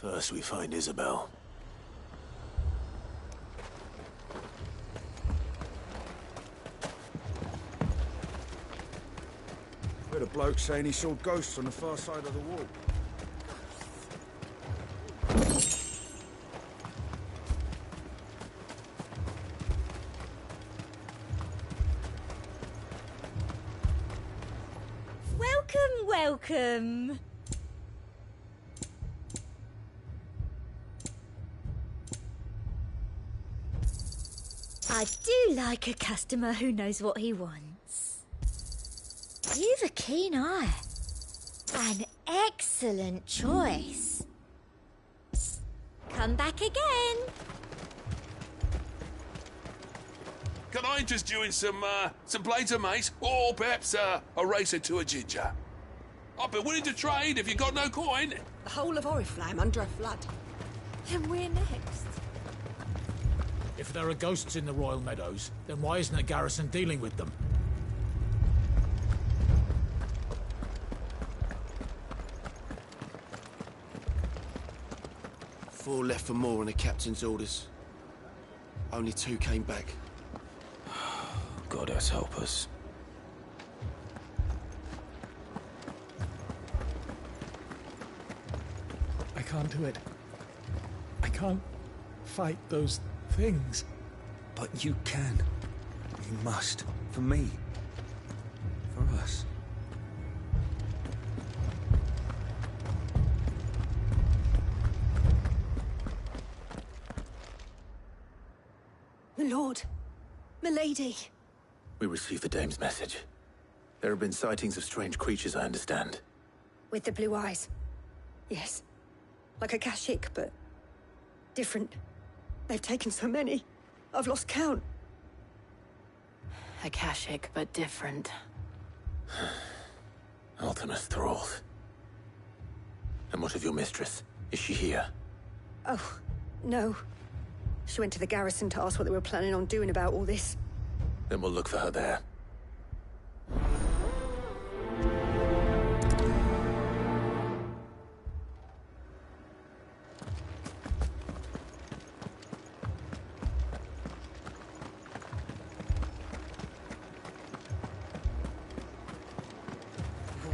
First we find Isabel. I heard a bloke saying he saw ghosts on the far side of the wall. Welcome, welcome. I do like a customer who knows what he wants. You've a keen eye. An excellent choice. Come back again. Can I interest you in some plates of mace? Or perhaps a racer to a ginger? I've been willing to trade if you got no coin. The whole of Oriflamme under a flood. And we're next. If there are ghosts in the Royal Meadows, then why isn't a garrison dealing with them? Four left for more on the captain's orders. Only 2 came back. God help us. I can't do it. I can't fight those things. But you can. You must. For me. For us. My lord. Milady. We received the dame's message. There have been sightings of strange creatures, I understand. With the blue eyes. Yes. Like a Kashyyyk, but different. They've taken so many. I've lost count. A Kashyyyk, but different. Ultimus thralls. And what of your mistress? Is she here? Oh, no. She went to the garrison to ask what they were planning on doing about all this. Then we'll look for her there.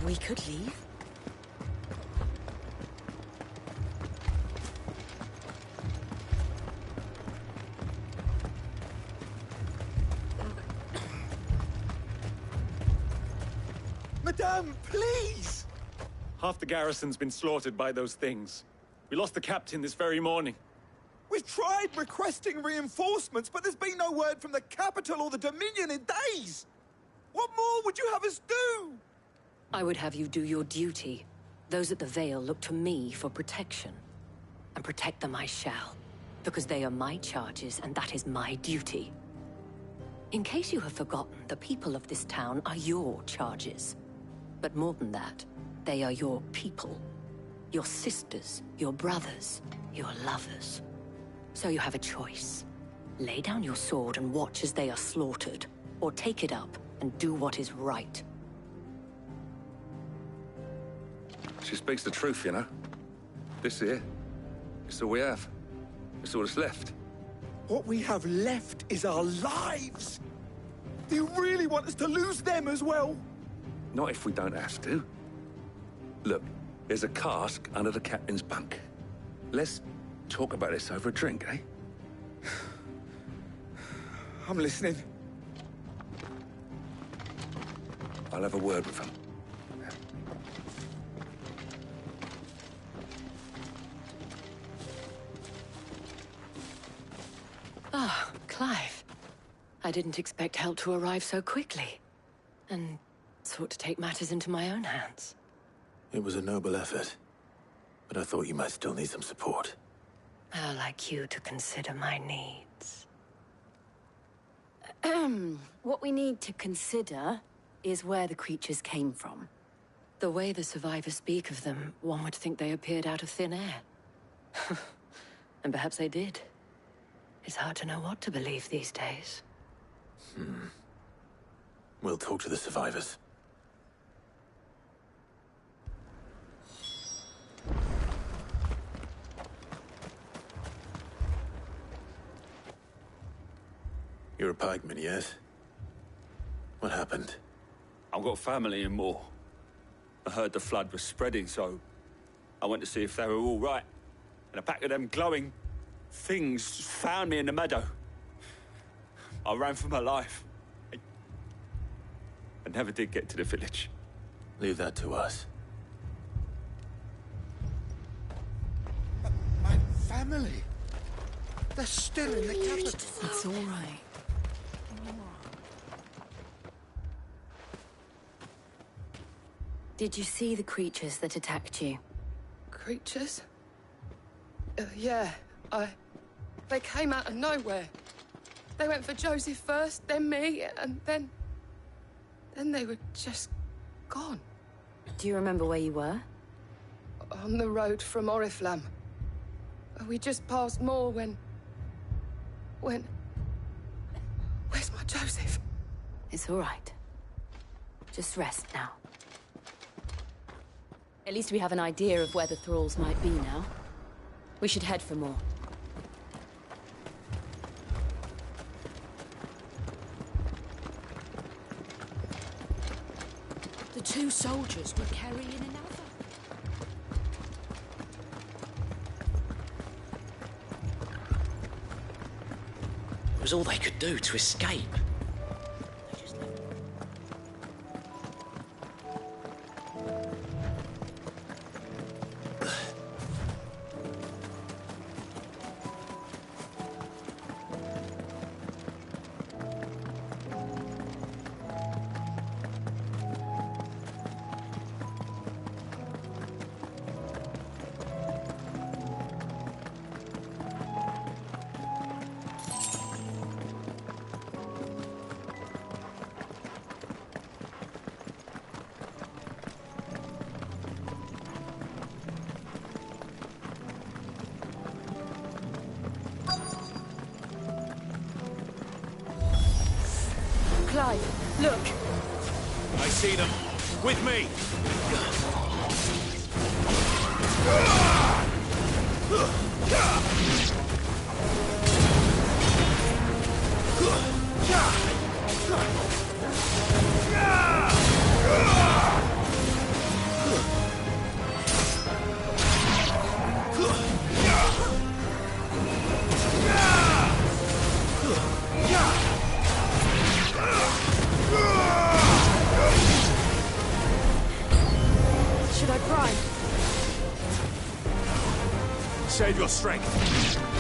We could leave. Madame, please! Half the garrison's been slaughtered by those things. We lost the captain this very morning. We've tried requesting reinforcements, but there's been no word from the capital or the Dominion in days! What more would you have us do? I would have you do your duty. Those at the Vale look to me for protection. And protect them I shall. Because they are my charges, and that is my duty. In case you have forgotten, the people of this town are your charges. But more than that, they are your people. Your sisters, your brothers, your lovers. So you have a choice. Lay down your sword and watch as they are slaughtered, or take it up and do what is right. She speaks the truth, you know. This here, it's all we have. It's all that's left. What we have left is our lives! Do you really want us to lose them as well? Not if we don't have to. Look, there's a cask under the captain's bunk. Let's talk about this over a drink, eh? I'm listening. I'll have a word with him. Ah, Clive. I didn't expect help to arrive so quickly. And sought to take matters into my own hands. It was a noble effort. But I thought you might still need some support. How like you to consider my needs. What we need to consider is where the creatures came from. The way the survivors speak of them, one would think they appeared out of thin air. And perhaps they did. It's hard to know what to believe these days. We'll talk to the survivors. You're a pikeman, yes? What happened? I've got family in Moor. I heard the flood was spreading, so I went to see if they were all right. And a pack of them glowing things found me in the meadow. I ran for my life. I never did get to the village. Leave that to us. My family. They're still in the capital. It's all right. Did you see the creatures that attacked you? Creatures? Yeah, they came out of nowhere. They went for Joseph first, then me, and then they were just gone. Do you remember where you were? On the road from Oriflamme. We just passed Moor when... Where's my Joseph? It's all right. Just rest now. At least we have an idea of where the thralls might be now. We should head for more. The two soldiers were carrying another. It was all they could do to escape. Clive, look! I see them. With me! Should I prime? Save your strength.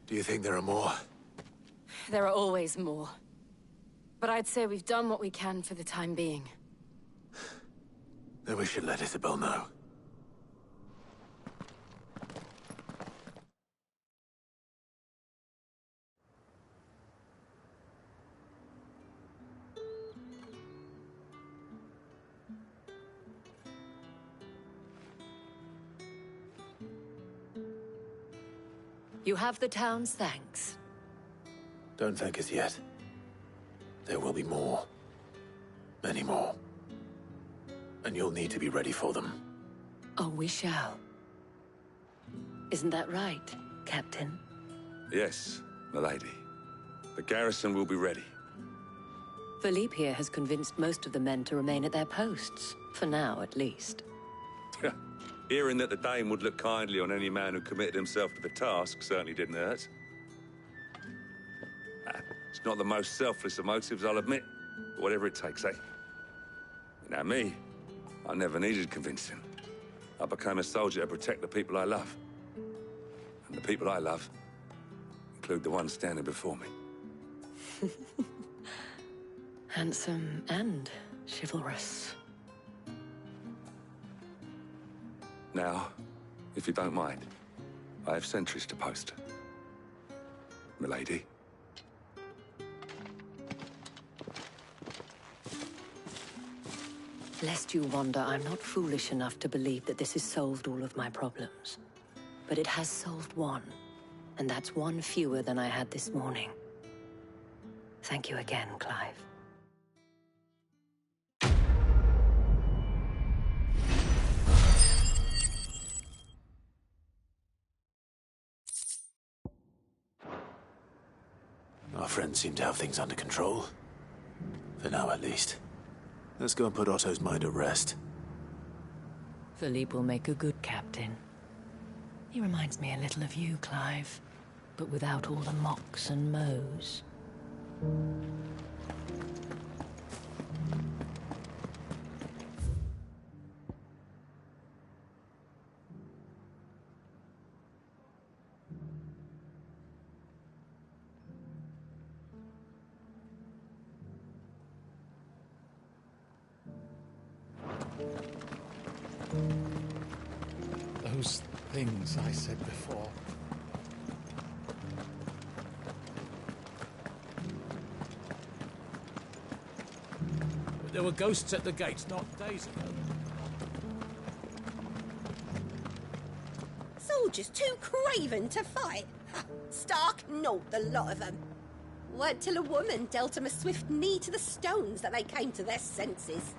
Do you think there are more? There are always more. But I'd say we've done what we can for the time being. Then we should let Isabel know. You have the town's thanks. Don't thank us yet. There will be more. Many more. And you'll need to be ready for them. Oh, we shall. Isn't that right, Captain? Yes, milady. The garrison will be ready. Philippe here has convinced most of the men to remain at their posts. For now, at least. Hearing that the Dane would look kindly on any man who committed himself to the task certainly didn't hurt. It's not the most selfless of motives, I'll admit. But whatever it takes, eh? Now me, I never needed convincing. I became a soldier to protect the people I love. And the people I love include the ones standing before me. Handsome and chivalrous. Now, if you don't mind, I have sentries to post. Milady. Lest you wonder, I'm not foolish enough to believe that this has solved all of my problems. But it has solved one, and that's one fewer than I had this morning. Thank you again, Clive. Our friends seem to have things under control. For now, at least. Let's go and put Otto's mind at rest. Philippe will make a good captain. He reminds me a little of you, Clive, but without all the mocks and mows. those things I said before. But there were ghosts at the gates not days ago. Soldiers too craven to fight. Stark naught, the lot of them. Weren't till a woman dealt them a swift knee to the stones that they came to their senses.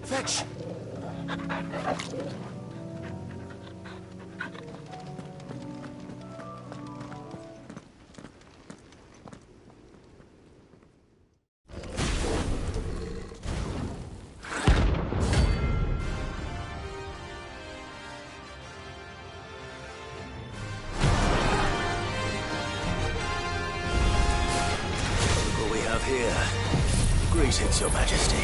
Fetch! What we have here? Greetings, Your Majesty.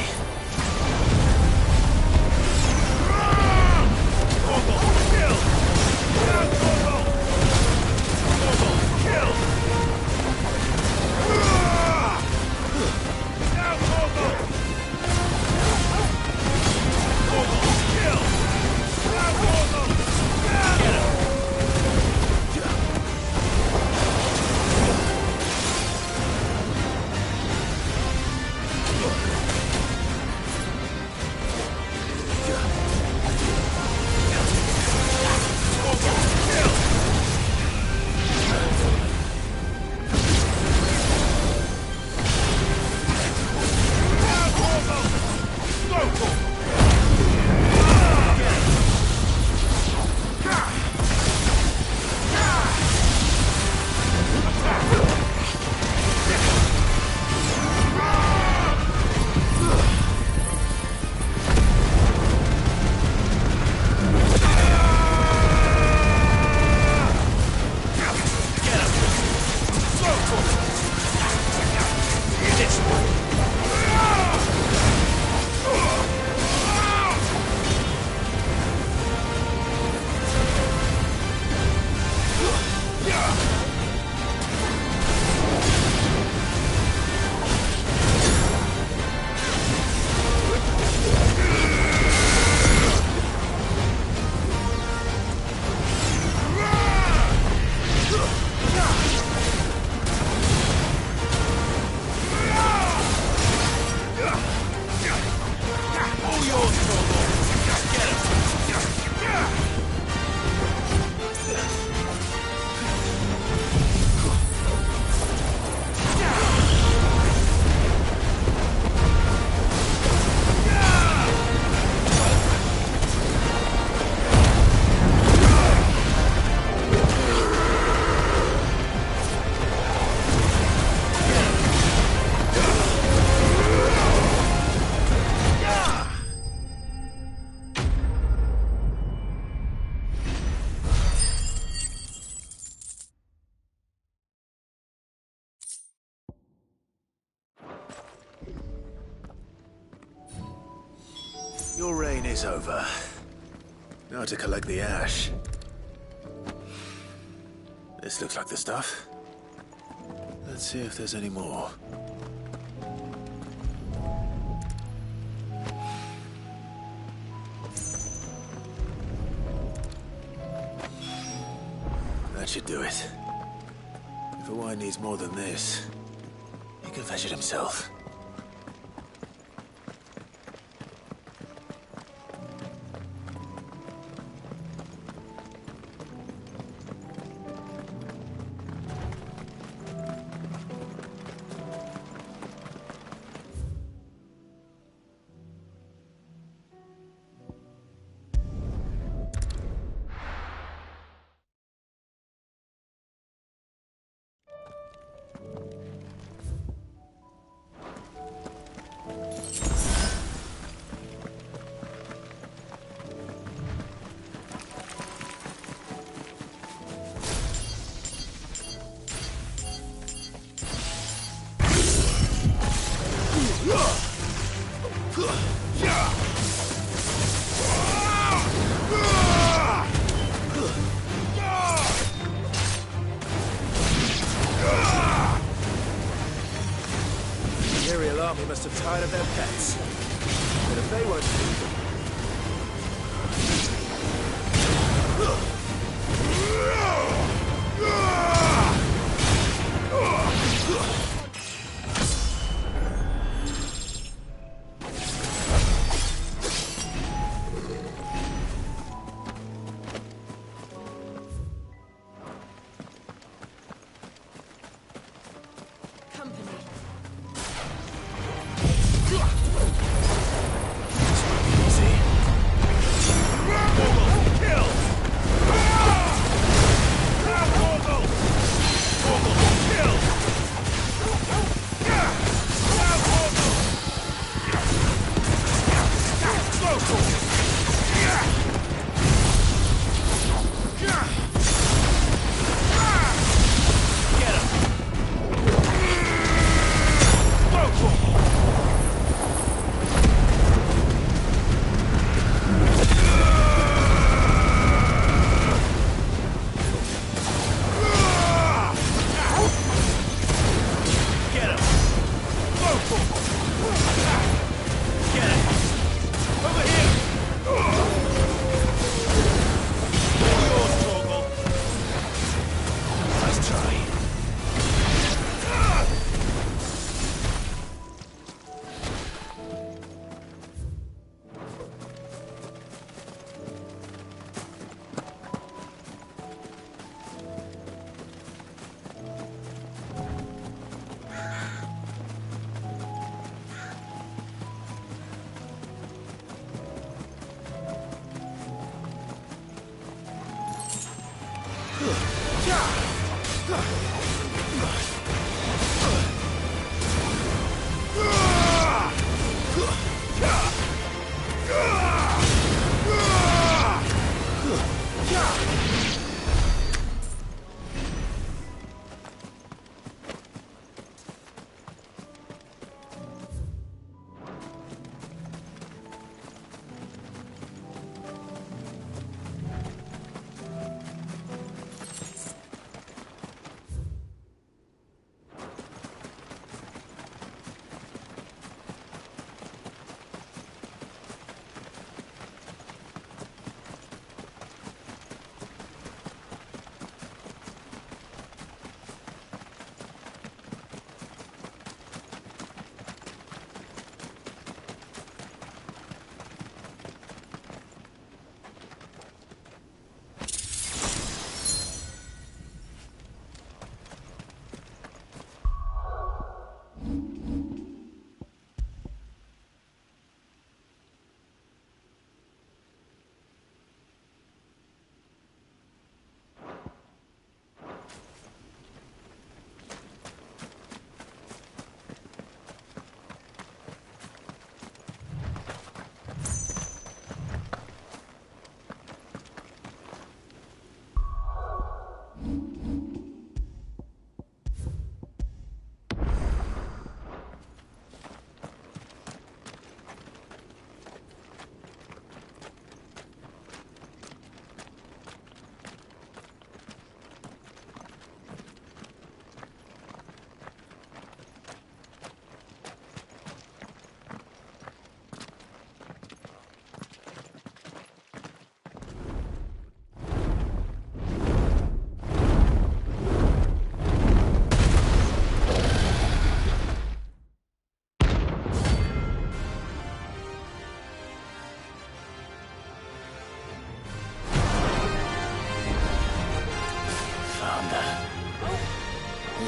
Your reign is over. Now to collect the ash. This looks like the stuff. Let's see if there's any more. That should do it. If a wine needs more than this, he can fetch it himself. The Imperial army must have tired of their pets. But if they won't feed them...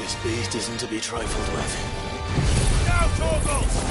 This beast isn't to be trifled with. Now, Torgal!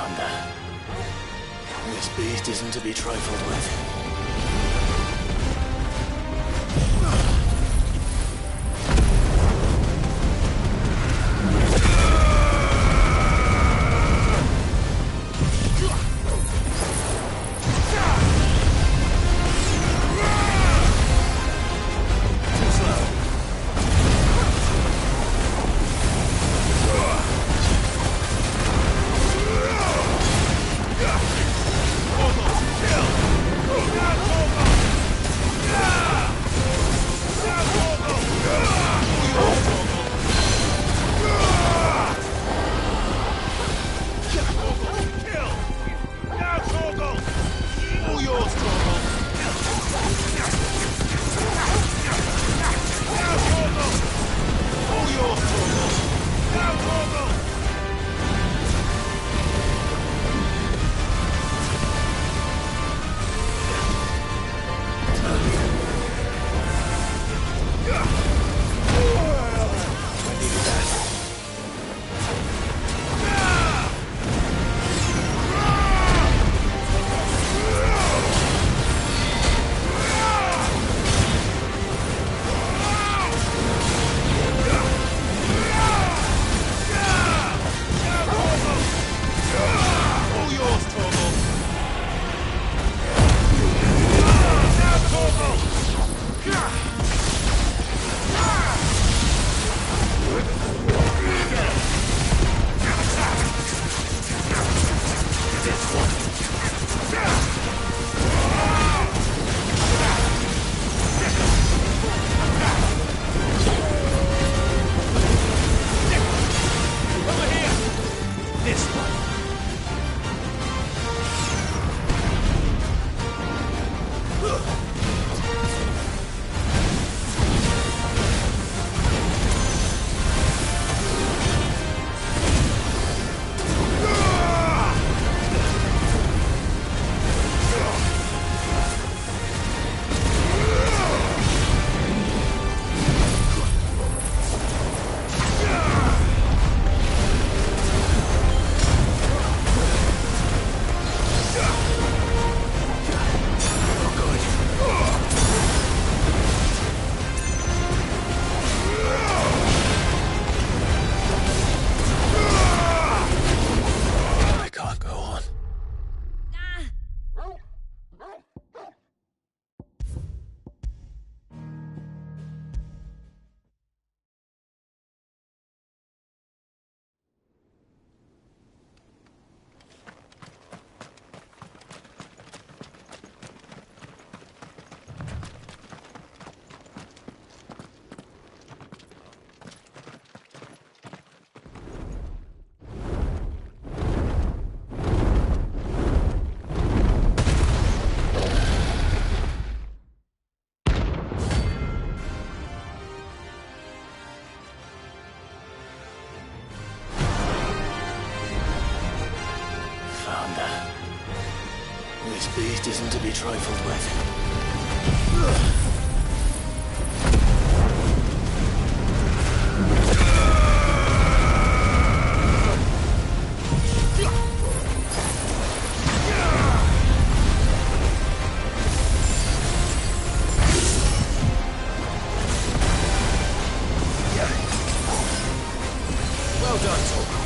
Founder, this beast isn't to be trifled with. This beast isn't to be trifled with. Well done, Torgal.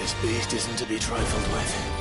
This beast isn't to be trifled with.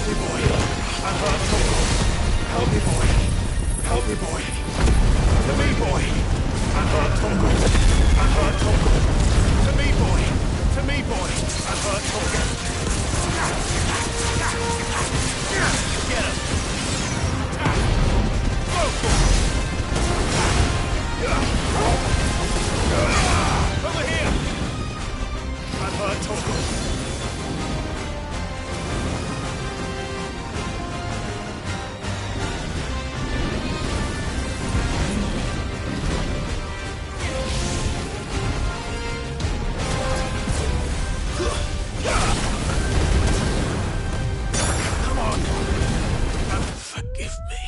Help me, boy. I'm hurt, Toggle. Help me, boy. Help me, boy. To me, boy. I'm hurt, Toggle. I'm hurt, Toggle. To me, boy. To me, boy. I'm hurt, Toggle. Get him. Over here! I've heard Toggle. Come on. Forgive me.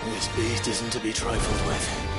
This beast isn't to be trifled with.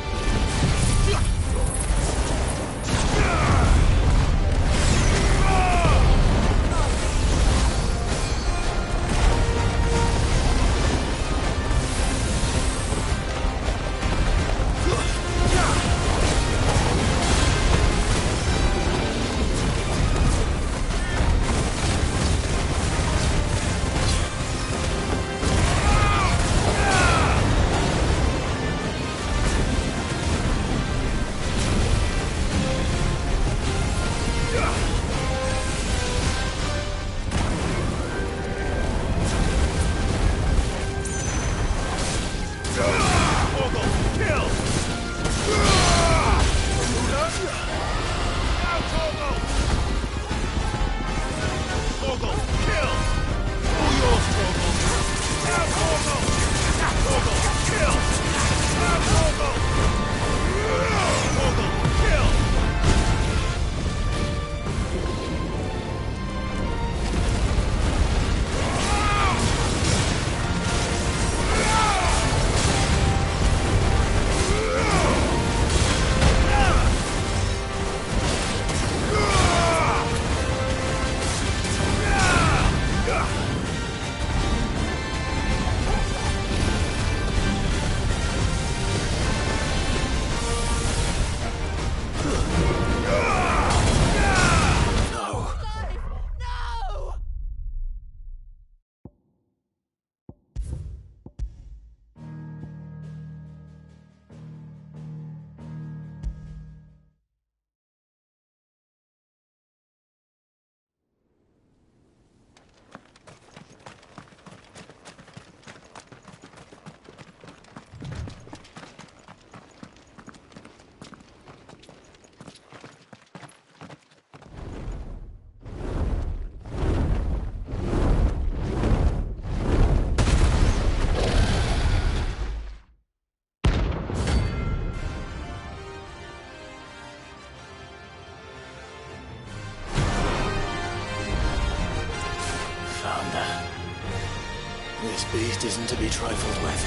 This beast isn't to be trifled with.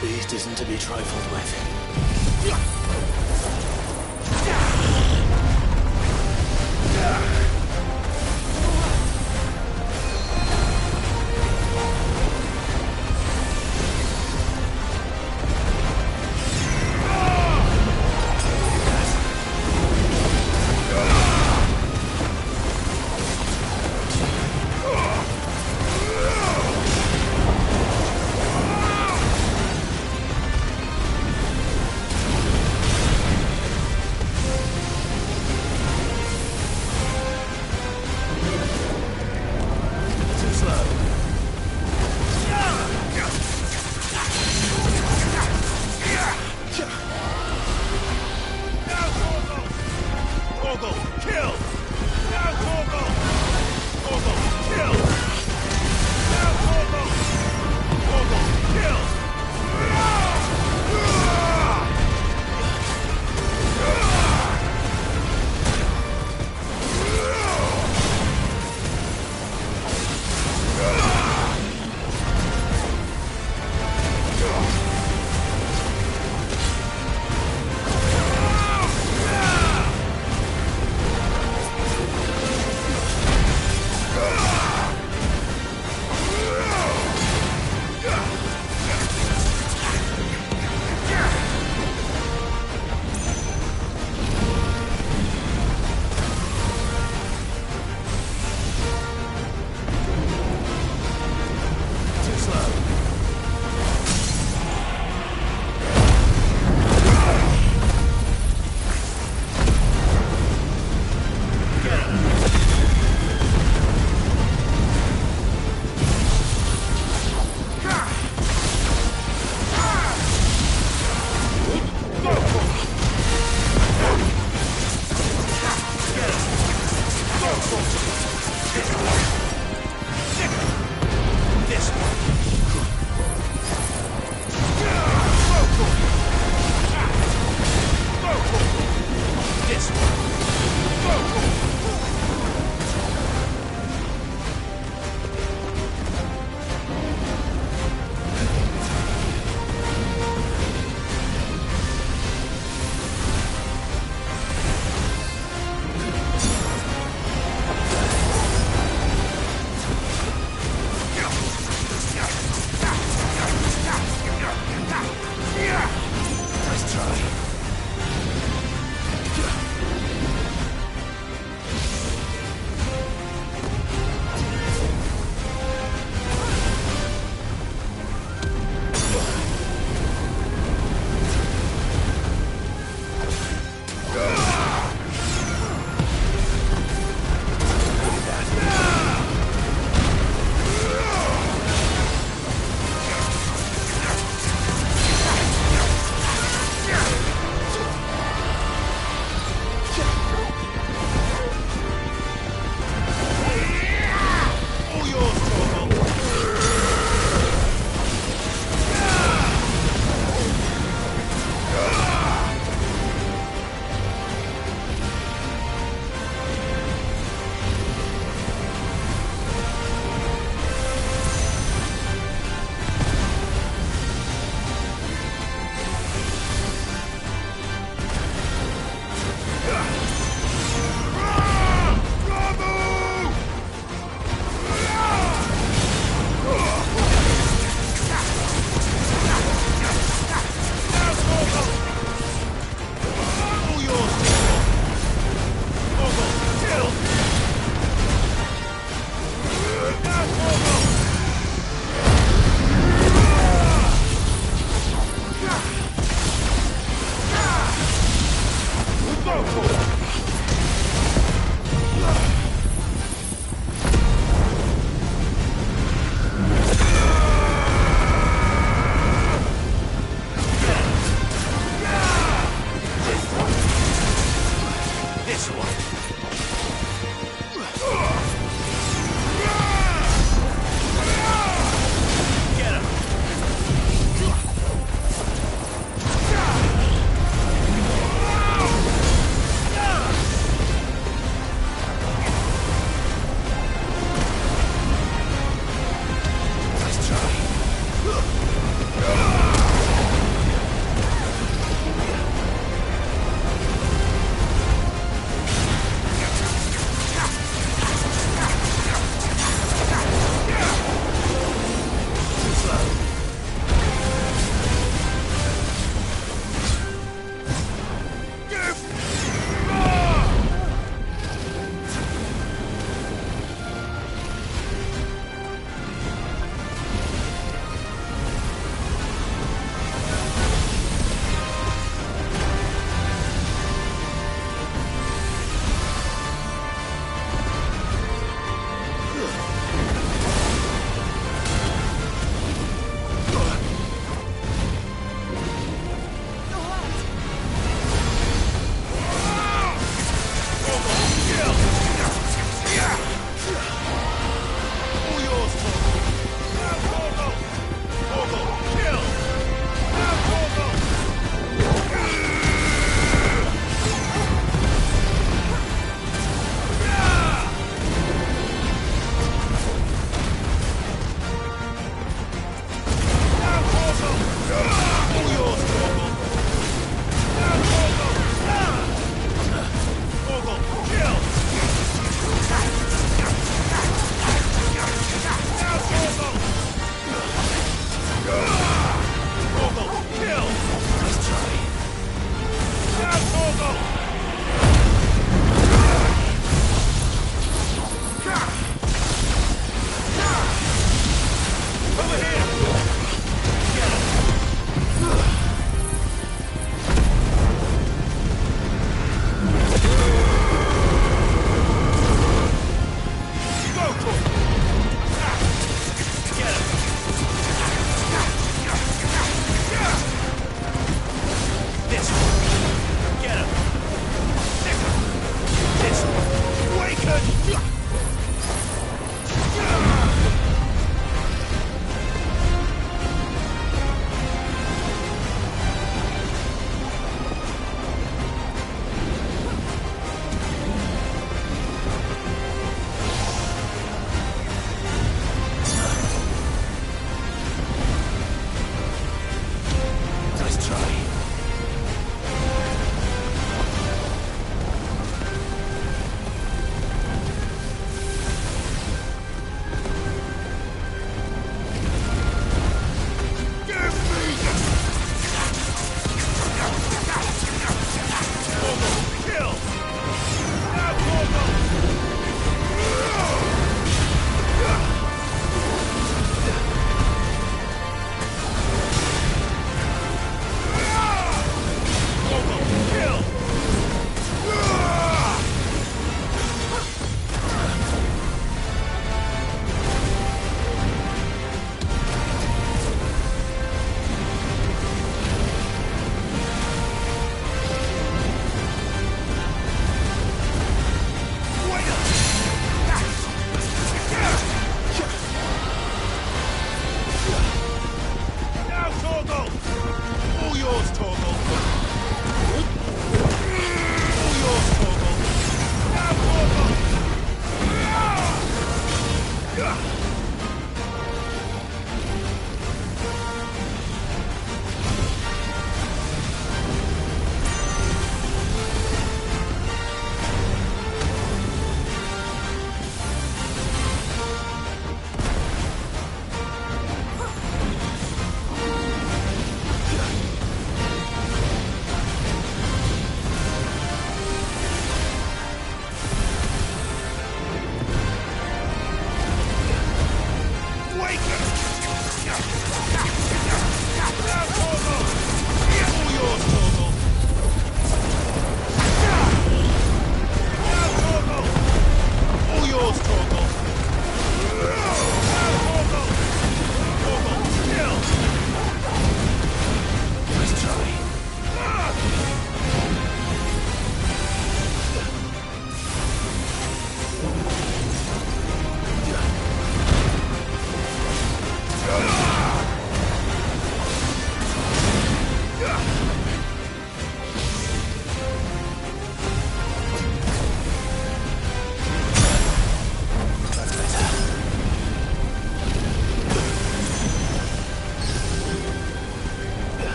beast isn't to be trifled with.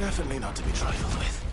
Definitely not to be trifled with.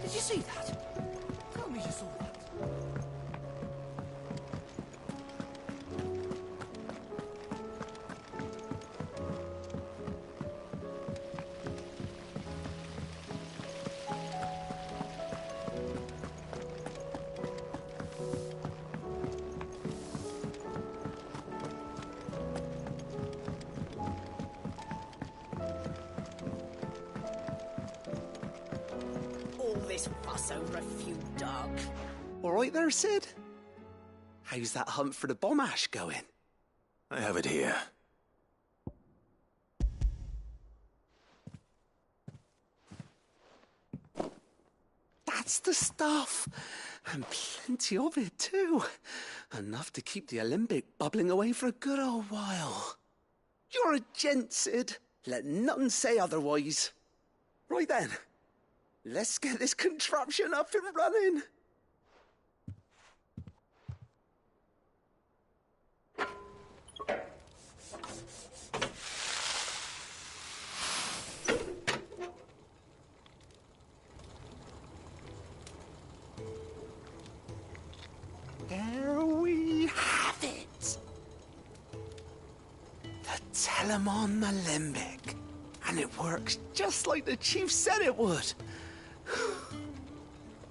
Did you see that? Tell me you saw that. This fuss over a few dog. All right there, Sid? How's that hunt for the bomb ash going? I have it here. That's the stuff. And plenty of it, too. Enough to keep the alembic bubbling away for a good old while. You're a gent, Sid. Let nothing say otherwise. Right then. Let's get this contraption up and running. There we have it. The Telemon Alembic. And it works just like the chief said it would.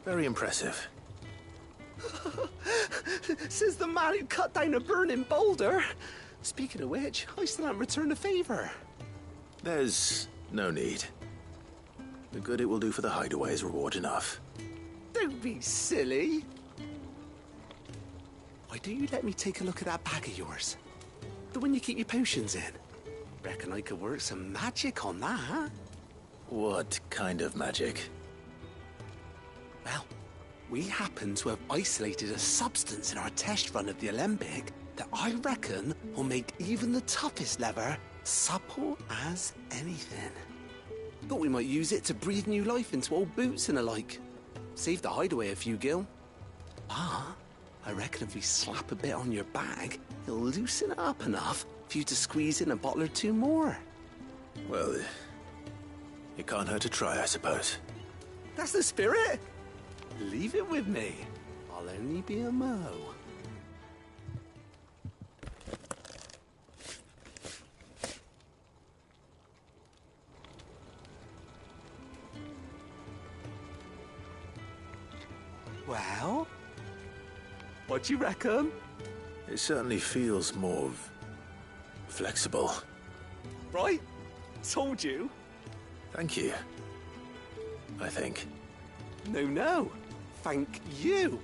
Very impressive. Says the man who cut down a burning boulder. Speaking of which, I still haven't returned the favor. There's no need. The good it will do for the hideaway is reward enough. Don't be silly. Why don't you let me take a look at that bag of yours? The one you keep your potions in. Reckon I could work some magic on that. What kind of magic? Well, we happen to have isolated a substance in our test run of the alembic that I reckon will make even the toughest leather supple as anything. Thought we might use it to breathe new life into old boots and the like. Save the hideaway a few gil. Ah, I reckon if we slap a bit on your bag, it'll loosen it up enough for you to squeeze in a bottle or two more. Well, it can't hurt to try, I suppose. That's the spirit. Leave it with me. I'll only be a mo. Well, what do you reckon? It certainly feels more flexible. Right? Told you. Thank you. I think. No. Thank you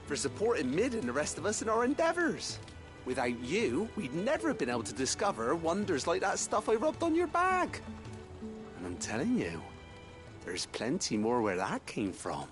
for supporting Mid and the rest of us in our endeavors. Without you, we'd never have been able to discover wonders like that stuff I rubbed on your bag. And I'm telling you, there's plenty more where that came from.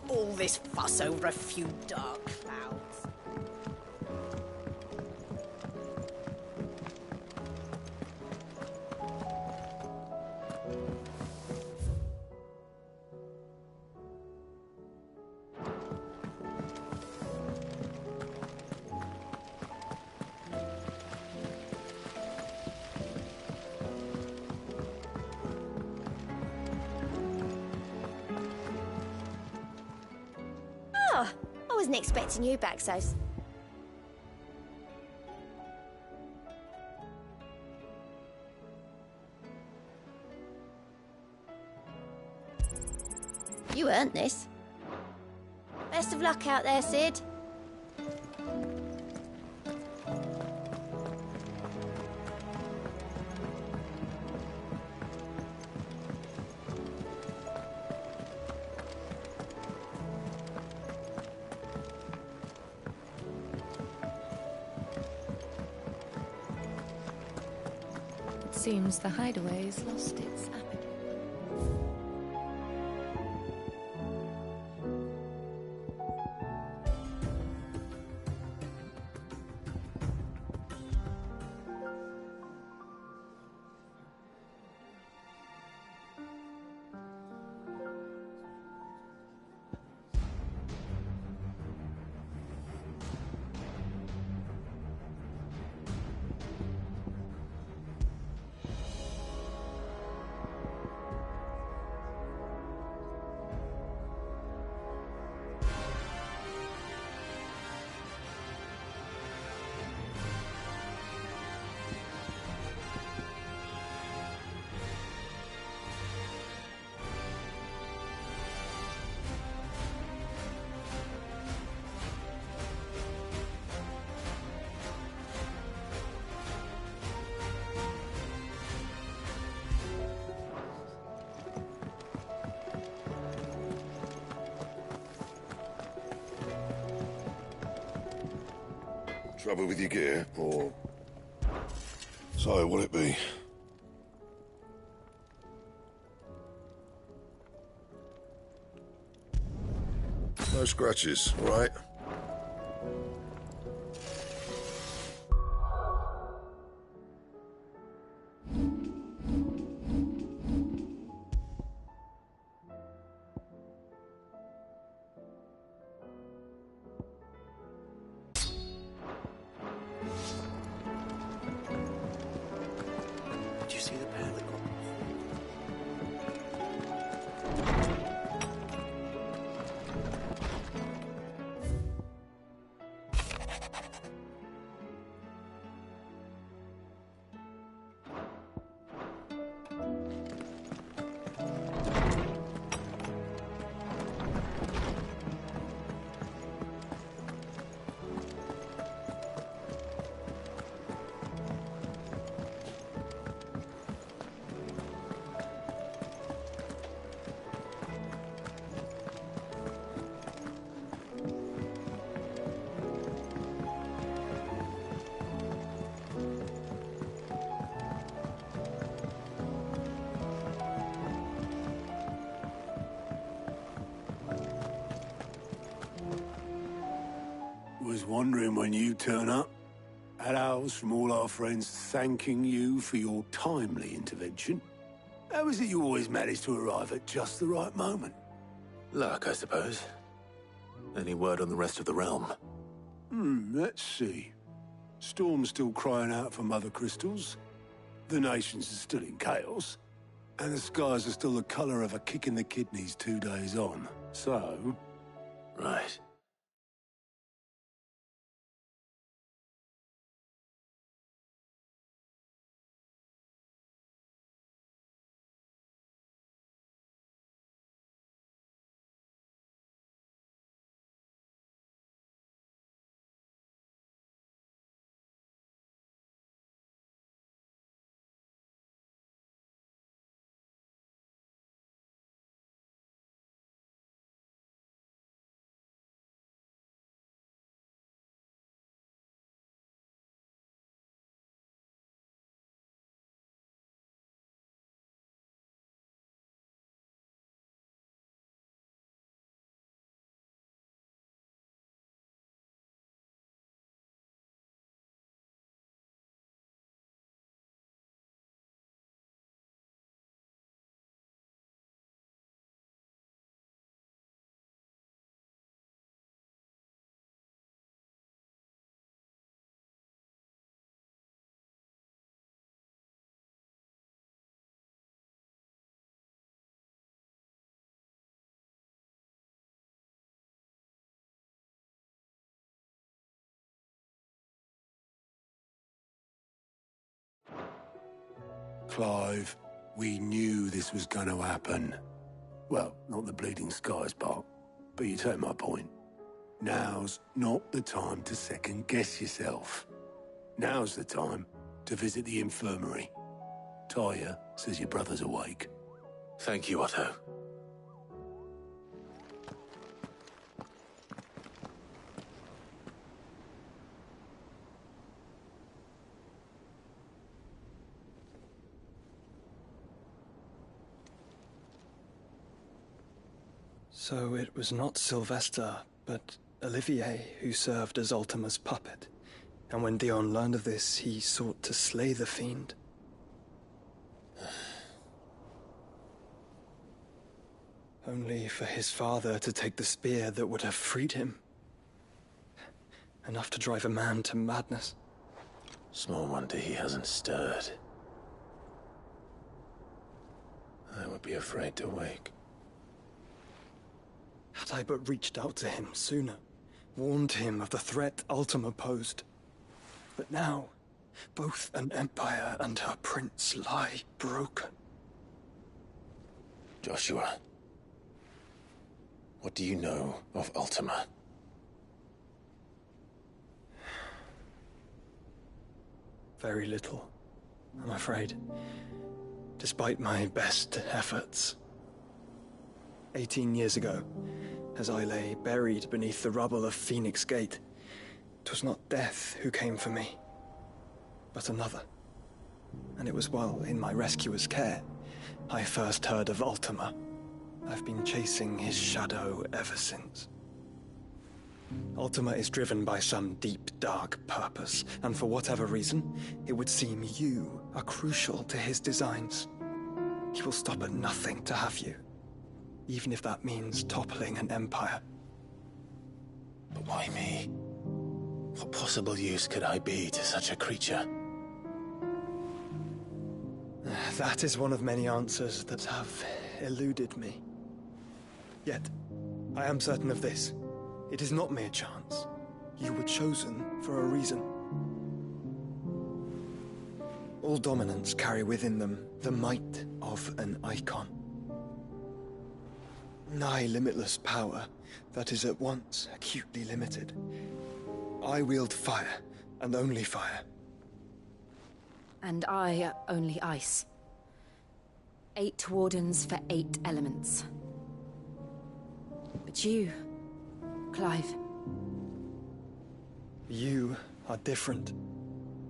All this fuss over a few dark clouds. Oh, I wasn't expecting you back so... You earned this. Best of luck out there, Sid. It seems the hideaway's lost its appetite. Trouble with your gear, or... So, will it be? No scratches, all right? Did you see the pair that got... Was wondering when you turn up. Had owls from all our friends thanking you for your timely intervention. How is it you always manage to arrive at just the right moment? Luck, I suppose. Any word on the rest of the realm? Let's see. Storm's still crying out for Mother Crystals. The nations are still in chaos. And the skies are still the colour of a kick in the kidneys 2 days on. So... Right. Clive, we knew this was going to happen. Well, not the bleeding skies part, but you take my point. Now's not the time to second-guess yourself. Now's the time to visit the infirmary. Talia says your brother's awake. Thank you, Otto. So it was not Sylvester, but Olivier who served as Ultima's puppet. And when Dion learned of this, he sought to slay the fiend. Only for his father to take the spear that would have freed him. Enough to drive a man to madness. Small wonder he hasn't stirred. I would be afraid to wake. Had I but reached out to him sooner, warned him of the threat Ultima posed. But now, both an empire and her prince lie broken. Joshua, what do you know of Ultima? Very little, I'm afraid. Despite my best efforts. 18 years ago, as I lay buried beneath the rubble of Phoenix Gate, 'twas not death who came for me, but another. And it was while in my rescuer's care, I first heard of Ultima. I've been chasing his shadow ever since. Ultima is driven by some deep, dark purpose, and for whatever reason, it would seem you are crucial to his designs. He will stop at nothing to have you, even if that means toppling an empire. But why me? What possible use could I be to such a creature? That is one of many answers that have eluded me. Yet, I am certain of this. It is not mere chance. You were chosen for a reason. All dominants carry within them the might of an icon. Nigh limitless power that is at once acutely limited. I wield fire, and only fire. And I only ice. 8 wardens for 8 elements. But you, Clive. You are different.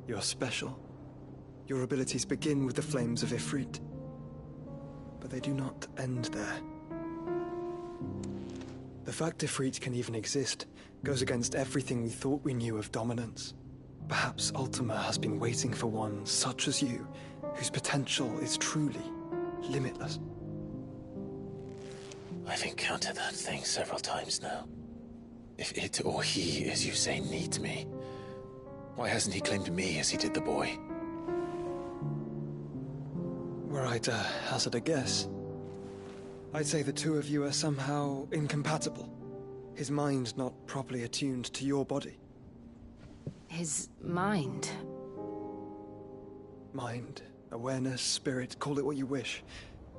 You're special. Your abilities begin with the flames of Ifrit. But they do not end there. The fact Ifrit can even exist goes against everything we thought we knew of dominance. Perhaps Ultima has been waiting for one such as you, whose potential is truly limitless. I've encountered that thing several times now. If it or he, as you say, needs me, why hasn't he claimed me as he did the boy? Were I to hazard a guess, I'd say the two of you are somehow incompatible. His mind not properly attuned to your body. His mind? Mind, awareness, spirit, call it what you wish.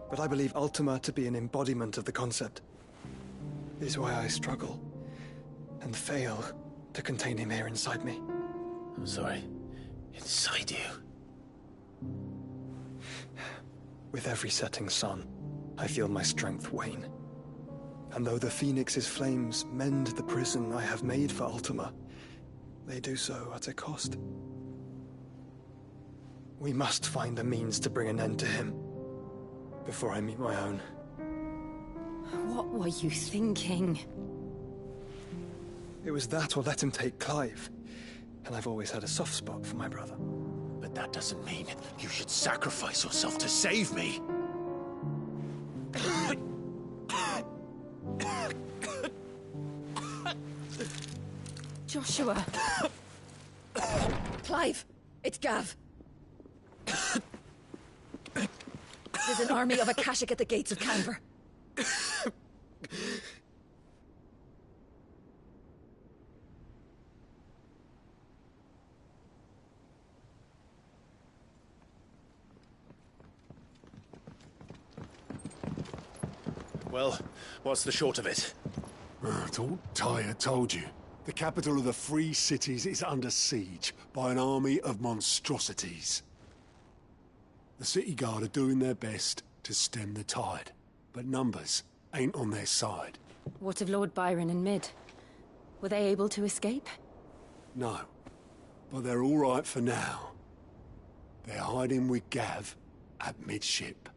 But I believe Ultima to be an embodiment of the concept. It is why I struggle and fail to contain him here inside me. I'm sorry. Inside you? With every setting sun, I feel my strength wane. And though the Phoenix's flames mend the prison I have made for Ultima, they do so at a cost. We must find a means to bring an end to him before I meet my own. What were you thinking? It was that or let him take Clive. And I've always had a soft spot for my brother. But that doesn't mean you should sacrifice yourself to save me. Joshua. Clive, it's Gav. There's an army of Akashic at the gates of Canver. Well, what's the short of it? Thought Ty had told you. The capital of the Free Cities is under siege by an army of monstrosities. The city guard are doing their best to stem the tide, but numbers ain't on their side. What of Lord Byron and Mid? Were they able to escape? No, but they're all right for now. They're hiding with Gav at midship.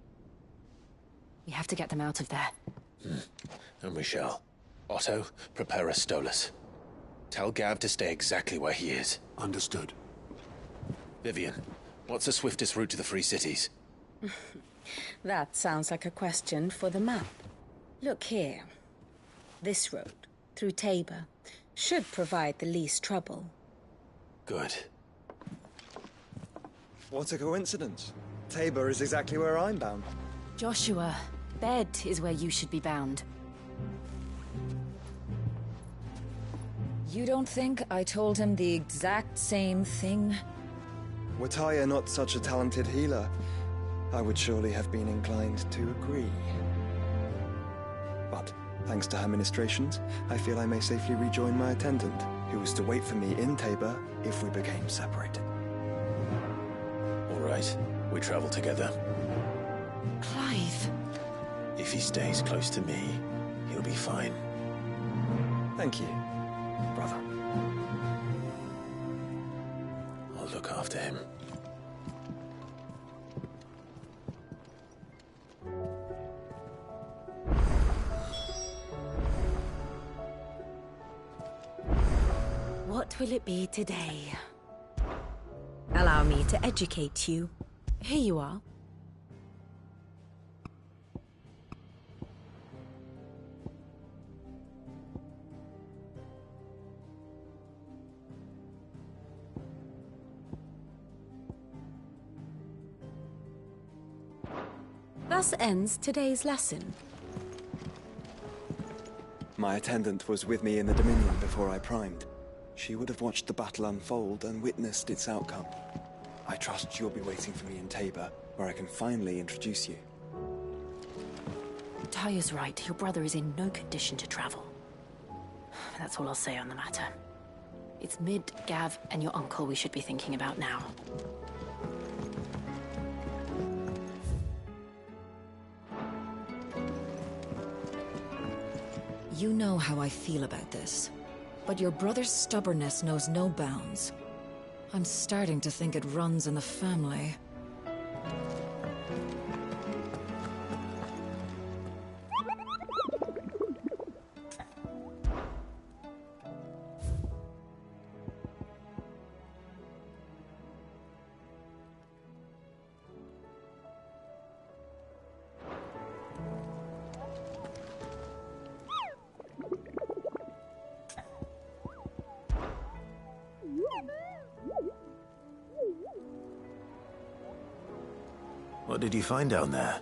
We have to get them out of there. And we shall. Otto, prepare a Stolas. Tell Gav to stay exactly where he is. Understood. Vivian, what's the swiftest route to the Free Cities? That sounds like a question for the map. Look here. This road, through Tabor, should provide the least trouble. Good. What a coincidence. Tabor is exactly where I'm bound. Joshua, Bed is where you should be bound. You don't think I told him the exact same thing? Were Taya not such a talented healer, I would surely have been inclined to agree. But, thanks to her ministrations, I feel I may safely rejoin my attendant, who was to wait for me in Tabor if we became separated. All right, we travel together. Clive. If he stays close to me, he'll be fine. Thank you, brother. I'll look after him. What will it be today? Allow me to educate you. Here you are. Thus ends today's lesson. My attendant was with me in the Dominion before I primed. She would have watched the battle unfold and witnessed its outcome. I trust you'll be waiting for me in Tabor, where I can finally introduce you. Taya's right. Your brother is in no condition to travel. That's all I'll say on the matter. It's Mid, Gav, and your uncle we should be thinking about now. You know how I feel about this, but your brother's stubbornness knows no bounds. I'm starting to think it runs in the family. What did you find down there?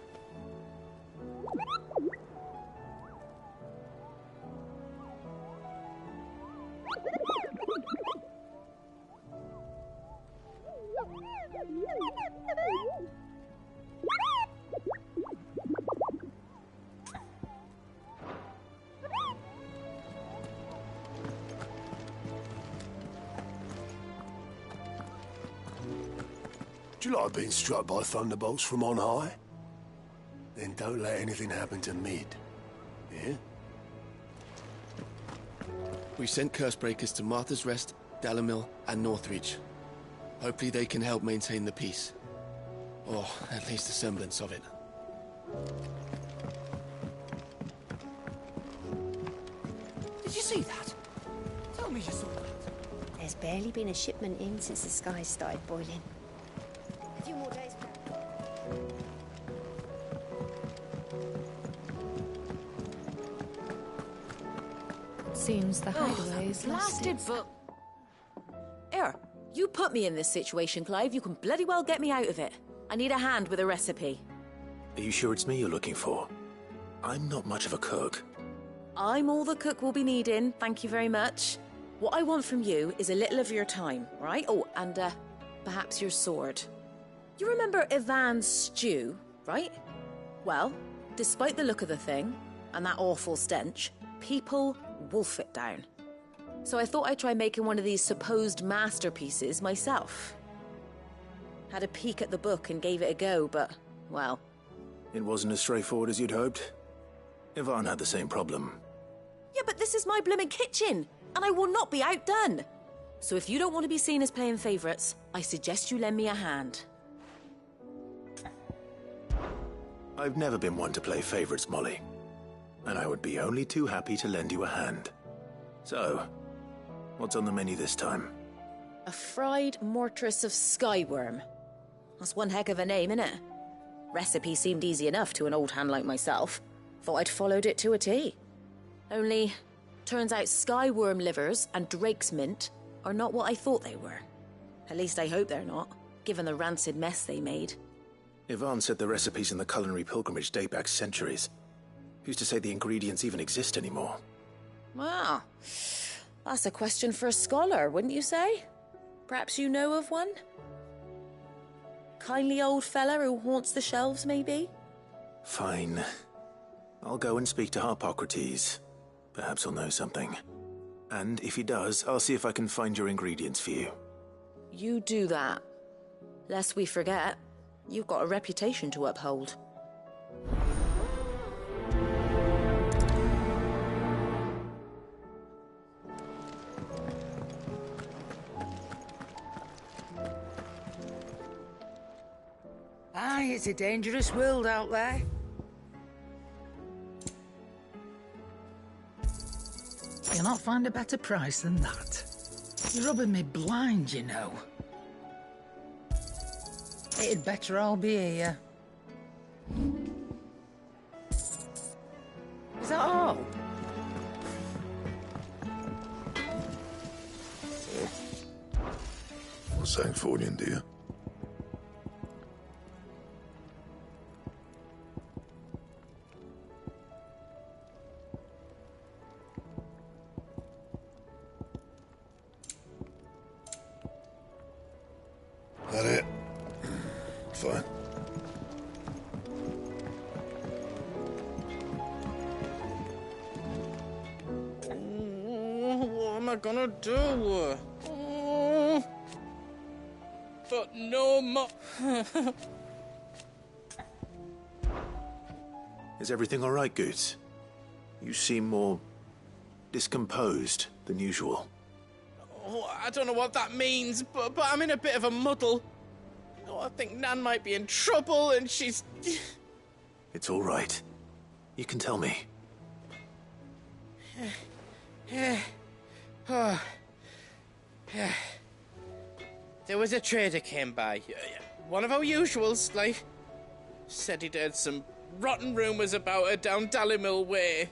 Do you like being struck by thunderbolts from on high? Then don't let anything happen to Mid. Yeah? We sent Cursebreakers to Martha's Rest, Dalamil, and Northreach. Hopefully they can help maintain the peace. Or at least a semblance of it. Did you see that? Tell me you saw that. There's barely been a shipment in since the skies started boiling. A few more days. Seems the hideaway is Blasted book. Here, you put me in this situation, Clive. You can bloody well get me out of it. I need a hand with a recipe. Are you sure it's me you're looking for? I'm not much of a cook. I'm all the cook will be needing, thank you very much. What I want from you is a little of your time, right? Oh, and perhaps your sword. You remember Ivan's stew, right? Well, despite the look of the thing, and that awful stench, people wolf it down. So I thought I'd try making one of these supposed masterpieces myself. Had a peek at the book and gave it a go, but, well... It wasn't as straightforward as you'd hoped. Yvonne had the same problem. Yeah, but this is my blooming kitchen, and I will not be outdone. So if you don't want to be seen as playing favourites, I suggest you lend me a hand. I've never been one to play favourites, Molly. And I would be only too happy to lend you a hand. So, what's on the menu this time? A fried mortress of skyworm. That's one heck of a name, innit? Recipe seemed easy enough to an old hand like myself. Thought I'd followed it to a T. Only, turns out skyworm livers and drake's mint are not what I thought they were. At least I hope they're not, given the rancid mess they made. Yvonne said the recipes in the culinary pilgrimage date back centuries. Who's to say the ingredients even exist anymore? Well, that's a question for a scholar, wouldn't you say? Perhaps you know of one? Kindly old fella who haunts the shelves, maybe? Fine. I'll go and speak to Harpocrates. Perhaps he'll know something. And if he does, I'll see if I can find your ingredients for you. You do that. Lest we forget, you've got a reputation to uphold. Aye, it's a dangerous world out there. You'll not find a better price than that. You're rubbing me blind, you know. It'd better all be here. Is that all? What's Sancfordian, dear? That it? Fine. What am I gonna do? But no more. Is everything all right, Goots? You seem more discomposed than usual. Oh, I don't know what that means, but I'm in a bit of a muddle. Oh, I think Nan might be in trouble, and she's... It's all right. You can tell me. There was a trader came by. One of our usuals, like. Said he'd heard some rotten rumours about her down Dalimil Way.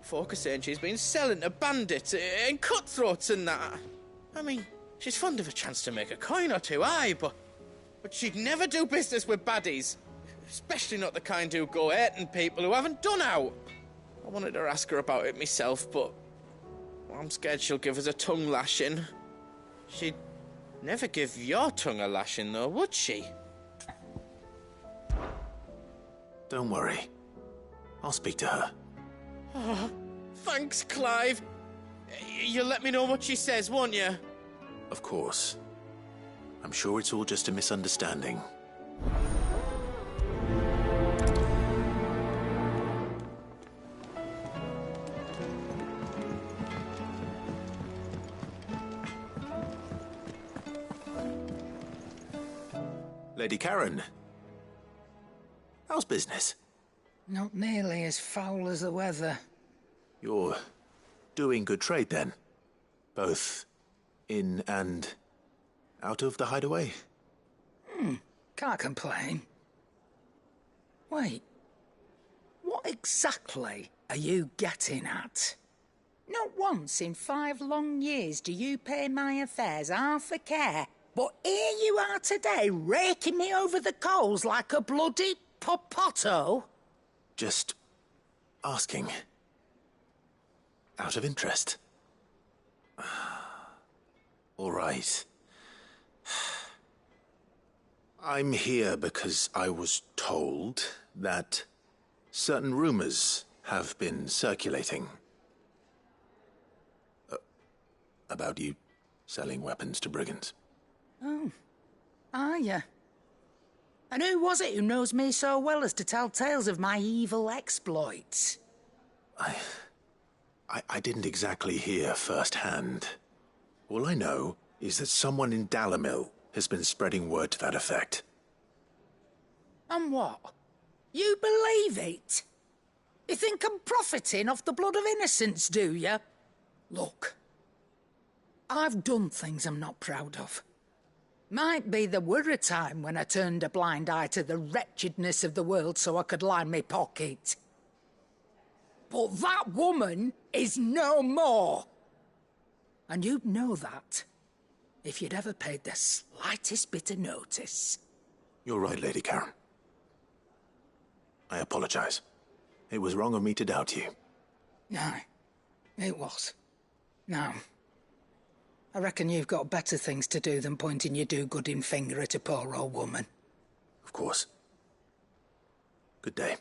Folk are saying she's been selling to bandits and cutthroats and that. I mean, she's fond of a chance to make a coin or two, aye, but she'd never do business with baddies. Especially not the kind who go hurting people who haven't done out. I wanted to ask her about it myself, but I'm scared she'll give us a tongue lashing. She'd never give your tongue a lashing, though, would she? Don't worry. I'll speak to her. Oh, thanks, Clive. You'll let me know what she says, won't you? Of course. I'm sure it's all just a misunderstanding. Lady Karen. How's business? Not nearly as foul as the weather. You're doing good trade, then? Both in and out of the hideaway? Can't complain. Wait. What exactly are you getting at? Not once in 5 long years do you pay my affairs half a care, but here you are today, raking me over the coals like a bloody popoto? Just asking. Out of interest. All right. I'm here because I was told that certain rumors have been circulating. About you selling weapons to brigands. Oh. Are you? And who was it who knows me so well as to tell tales of my evil exploits? I didn't exactly hear firsthand. All I know is that someone in Dalamil has been spreading word to that effect. And what? You believe it? You think I'm profiting off the blood of innocents, do you? Look, I've done things I'm not proud of. Might be there were a time when I turned a blind eye to the wretchedness of the world so I could line my pocket. But that woman is no more. And you'd know that if you'd ever paid the slightest bit of notice. You're right, Lady Karen. I apologize. It was wrong of me to doubt you. No, it was. Now, I reckon you've got better things to do than pointing your do-gooding finger at a poor old woman. Of course. Good day.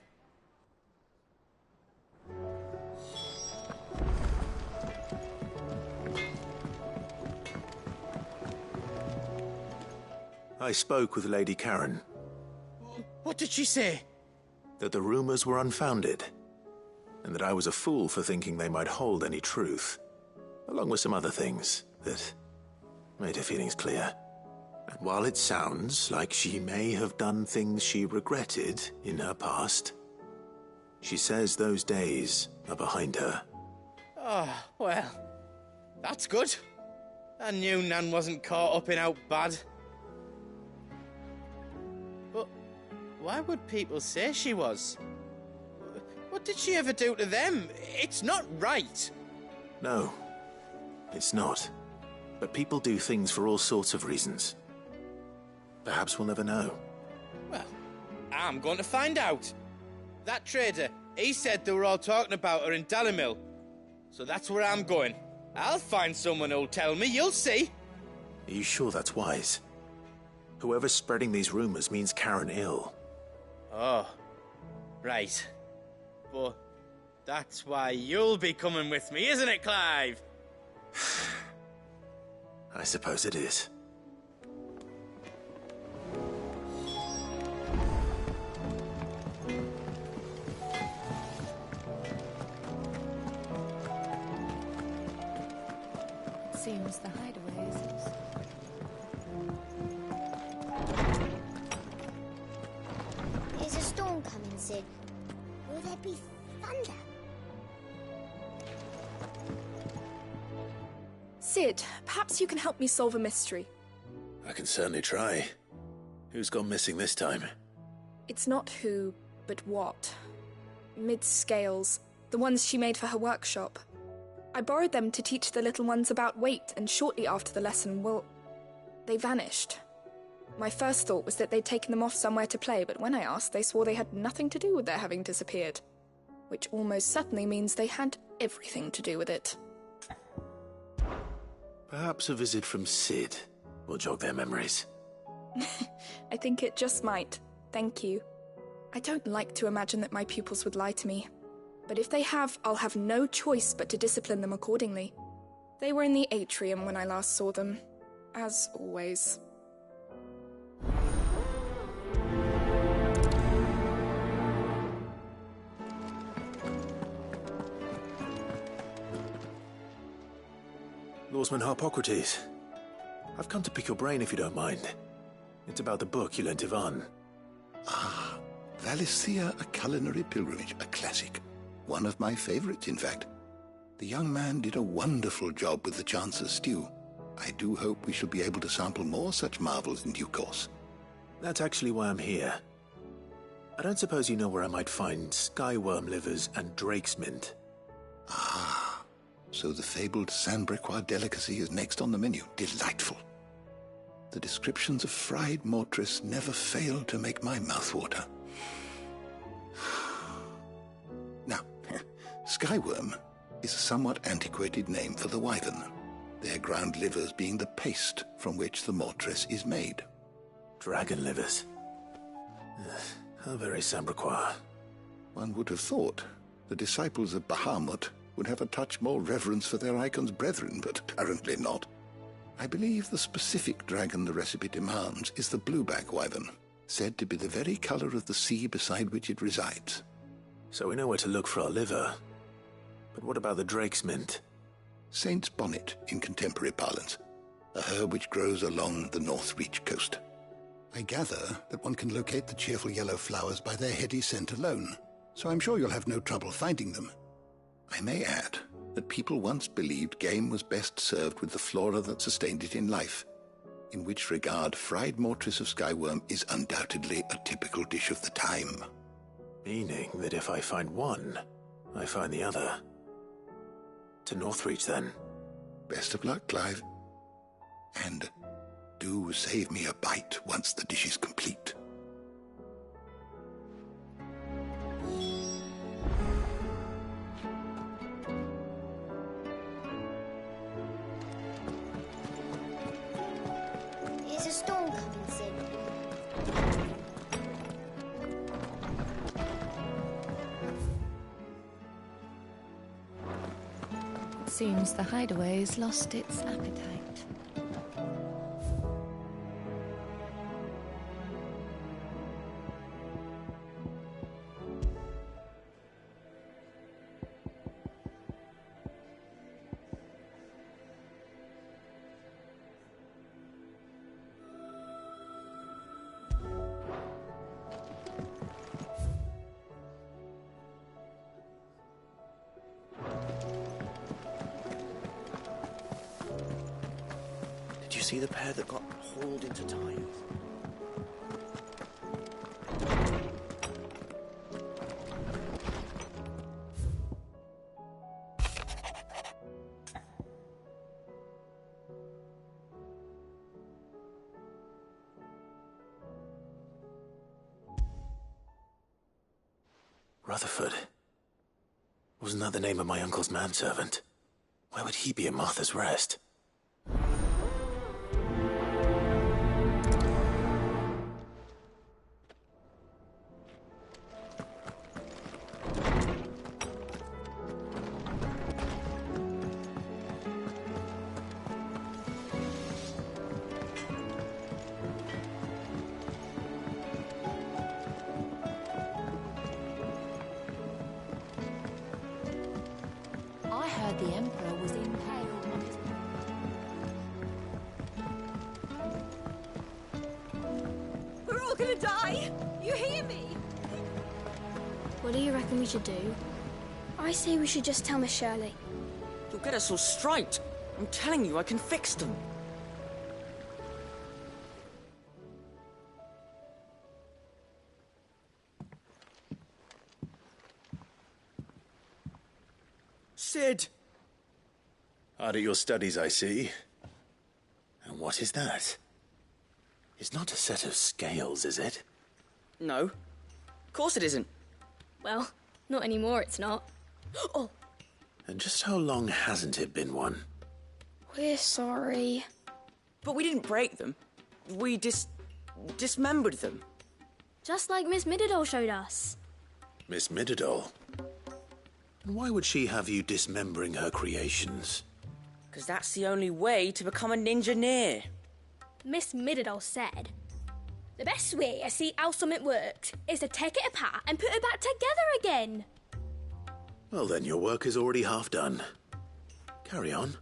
I spoke with Lady Karen. What did she say? That the rumors were unfounded, and that I was a fool for thinking they might hold any truth, along with some other things that made her feelings clear. And while it sounds like she may have done things she regretted in her past, she says those days are behind her. Oh, well, that's good. I knew Nan wasn't caught up in out bad. But why would people say she was? What did she ever do to them? It's not right. No, it's not. But people do things for all sorts of reasons. Perhaps we'll never know. Well, I'm going to find out. That trader, he said they were all talking about her in Dalamil. So that's where I'm going. I'll find someone who'll tell me, you'll see. Are you sure that's wise? Whoever's spreading these rumors means Karen ill. Oh, right. But that's why you'll be coming with me, isn't it, Clive? I suppose it is. Seems the hideaway is... There's a storm coming, Sid. Will there be thunder? Sid, perhaps you can help me solve a mystery. I can certainly try. Who's gone missing this time? It's not who, but what. Mid's scales, the ones she made for her workshop. I borrowed them to teach the little ones about weight, and shortly after the lesson, well, they vanished. My first thought was that they'd taken them off somewhere to play, but when I asked, they swore they had nothing to do with their having disappeared. Which almost certainly means they had everything to do with it. Perhaps a visit from Sid will jog their memories. I think it just might. Thank you. I don't like to imagine that my pupils would lie to me. But if they have, I'll have no choice but to discipline them accordingly. They were in the atrium when I last saw them, as always. Lawsman Harpocrates, I've come to pick your brain if you don't mind. It's about the book you lent Ivan. Ah, Valicia, A Culinary Pilgrimage, a classic. One of my favorites, in fact. The young man did a wonderful job with the Chance's stew. I do hope we shall be able to sample more such marvels in due course. That's actually why I'm here. I don't suppose you know where I might find skyworm livers and drake's mint. Ah, so the fabled Sandbrequois delicacy is next on the menu. Delightful. The descriptions of fried mortress never fail to make my mouth water. Now, skyworm is a somewhat antiquated name for the wyvern, their ground livers being the paste from which the mortress is made. Dragon livers. How very Sandbrequois. One would have thought, The disciples of Bahamut would have a touch more reverence for their icon's brethren, but apparently not. I believe the specific dragon the recipe demands is the blueback wyvern, said to be the very color of the sea beside which it resides. So we know where to look for our liver. But what about the drake's mint? Saint's bonnet, in contemporary parlance, a herb which grows along the North Reach coast. I gather that one can locate the cheerful yellow flowers by their heady scent alone, so I'm sure you'll have no trouble finding them. I may add that people once believed game was best served with the flora that sustained it in life, in which regard fried mortress of skyworm is undoubtedly a typical dish of the time. Meaning that if I find one, I find the other. To Northreach, then. Best of luck, Clive. And do save me a bite once the dish is complete. Is a storm coming, Sid? Seems the hideaway's lost its appetite. Did you see the pair that got hauled into time? Rutherford. Wasn't that the name of my uncle's manservant? Why would he be at Martha's Rest? I heard the Emperor was impaled on his... We're all gonna die! You hear me? What do you reckon we should do? I say we should just tell Miss Shirley. You'll get us all straight. I'm telling you, I can fix them. Sid! Hard at your studies, I see. And what is that? It's not a set of scales, is it? No. Of course it isn't. Well, not anymore, it's not. Oh, And just how long hasn't it been one? we're sorry. But we didn't break them. We dismembered them. Just like Miss Middledore showed us. Miss Middledore? And why would she have you dismembering her creations? Because that's the only way to become a ninja-neer. Miss Middledore said, the best way to see how something works is to take it apart and put it back together again. Well then, your work is already half done. Carry on.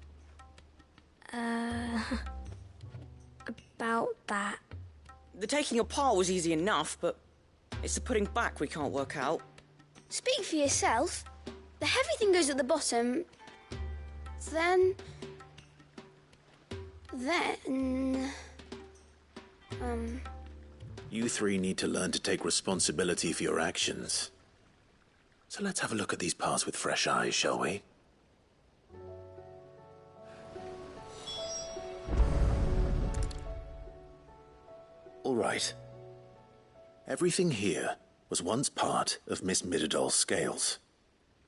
About that. The taking apart was easy enough, but it's the putting back we can't work out. Speak for yourself. The heavy thing goes at the bottom. Then... You three need to learn to take responsibility for your actions. So let's have a look at these parts with fresh eyes, shall we? All right. Everything here was once part of Miss Middadole's scales.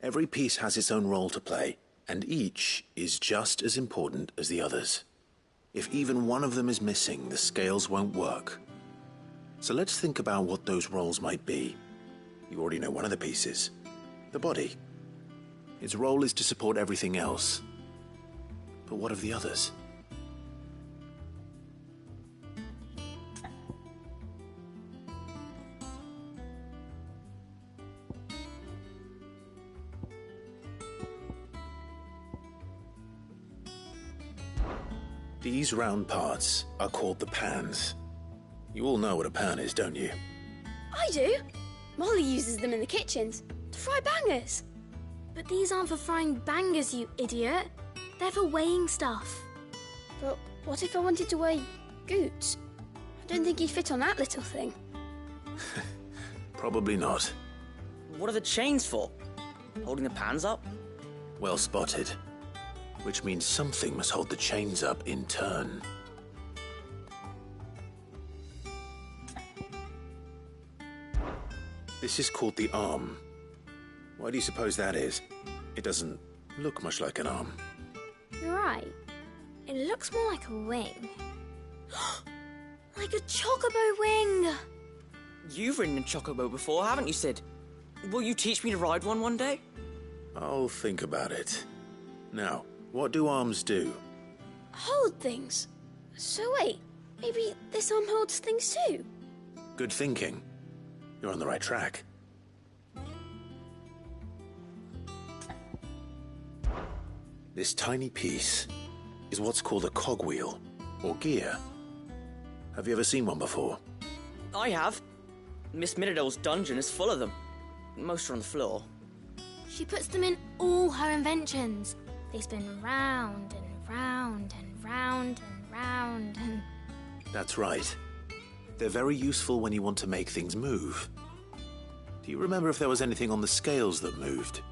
Every piece has its own role to play, and each is just as important as the others. If even one of them is missing, the scales won't work. So let's think about what those roles might be. You already know one of the pieces. The body. Its role is to support everything else. But what of the others? These round parts are called the pans. You all know what a pan is, don't you? I do. Molly uses them in the kitchens to fry bangers. But these aren't for frying bangers, you idiot. They're for weighing stuff. But what if I wanted to weigh goods? I don't think you'd fit on that little thing. Probably not. What are the chains for? Holding the pans up? Well spotted. Which means something must hold the chains up in turn. This is called the arm. Why do you suppose that is? It doesn't look much like an arm. You're right. It looks more like a wing. Like a chocobo wing! You've ridden a chocobo before, haven't you, Sid? Will you teach me to ride one day? I'll think about it. Now, what do arms do? Hold things. So wait, maybe this arm holds things too? Good thinking. You're on the right track. This tiny piece is what's called a cogwheel, or gear. Have you ever seen one before? I have. Miss Miradol's dungeon is full of them. Most are on the floor. She puts them in all her inventions. They spin round and round and round and round and... That's right. They're very useful when you want to make things move. Do you remember if there was anything on the scales that moved?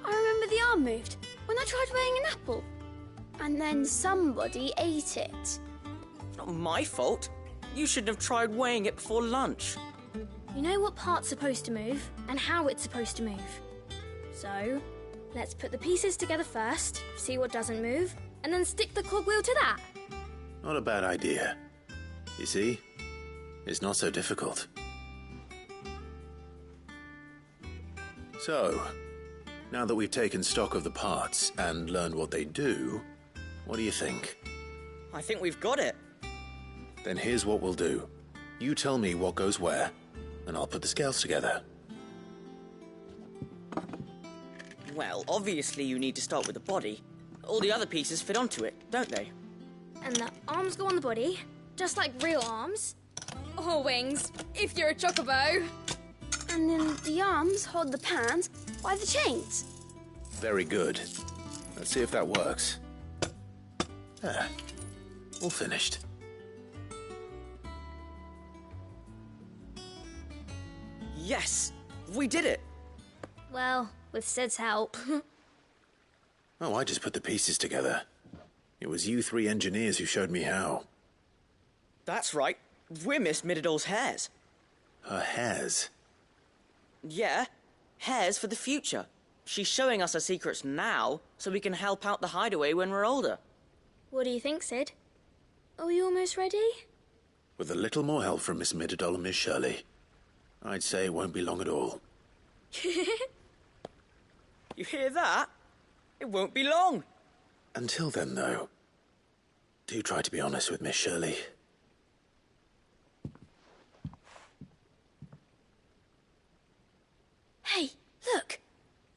I remember the arm moved when I tried weighing an apple. And then somebody ate it. It's not my fault. You shouldn't have tried weighing it before lunch. You know what part's supposed to move and how it's supposed to move. So, let's put the pieces together first, see what doesn't move, and then stick the cogwheel to that. Not a bad idea. You see? It's not so difficult. So, now that we've taken stock of the parts and learned what they do, what do you think? I think we've got it. Then here's what we'll do. You tell me what goes where, and I'll put the scales together. Well, obviously you need to start with the body. All the other pieces fit onto it, don't they? And the arms go on the body, just like real arms. Or wings, if you're a chocobo. And then the arms hold the pans by the chains. Very good. Let's see if that works. Ah, all finished. Yes! We did it! Well, with Sid's help. Oh, I just put the pieces together. It was you three engineers who showed me how. That's right. We're Miss Miradol's hares. Her hairs? Yeah, hares for the future. She's showing us her secrets now, so we can help out the hideaway when we're older. What do you think, Sid? Are we almost ready? With a little more help from Miss Miradol and Miss Shirley, I'd say it won't be long at all. You hear that? It won't be long. Until then, though, do try to be honest with Miss Shirley. Hey, look!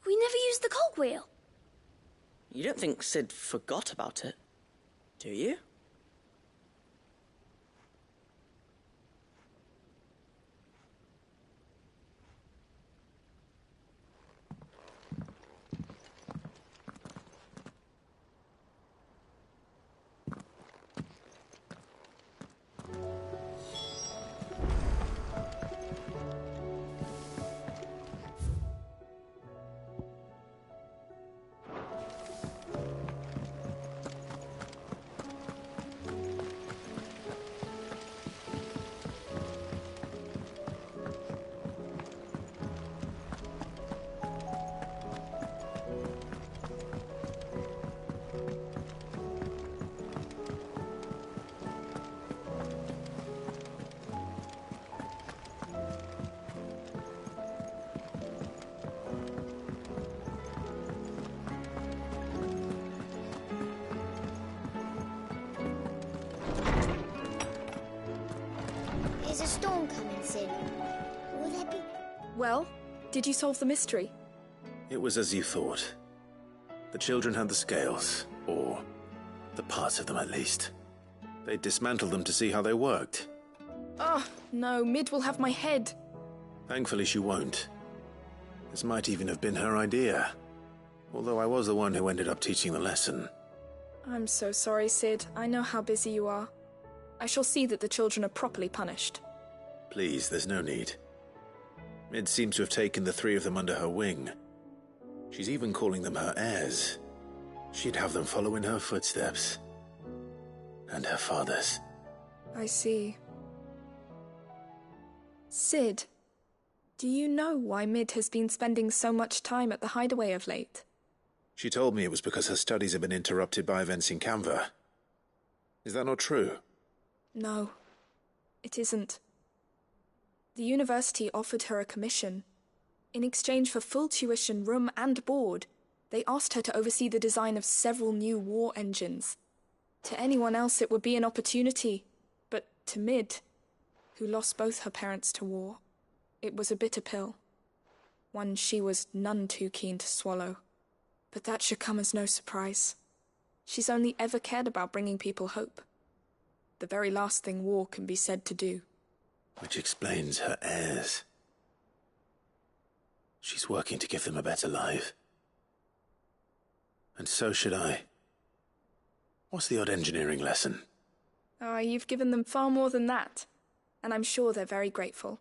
We never used the cogwheel. You don't think Sid forgot about it, do you? a storm coming, Sid. Will there be... Well, did you solve the mystery? It was as you thought. The children had the scales, or the parts of them at least. They dismantled them to see how they worked. Oh, no, Mid will have my head. Thankfully she won't. This might even have been her idea. Although I was the one who ended up teaching the lesson. I'm so sorry, Sid. I know how busy you are. I shall see that the children are properly punished. Please, there's no need. Mid seems to have taken the 3 of them under her wing. She's even calling them her heirs. She'd have them follow in her footsteps. And her father's. I see. Sid, do you know why Mid has been spending so much time at the hideaway of late? She told me it was because her studies have been interrupted by events in Canva. Is that not true? No, it isn't. The university offered her a commission. In exchange for full tuition, room and board, they asked her to oversee the design of several new war engines. To anyone else it would be an opportunity, but to Mid, who lost both her parents to war, it was a bitter pill. One she was none too keen to swallow. But that should come as no surprise. She's only ever cared about bringing people hope. The very last thing war can be said to do. Which explains her heirs. She's working to give them a better life. And so should I. What's the odd engineering lesson? Ah, you've given them far more than that. And I'm sure they're very grateful.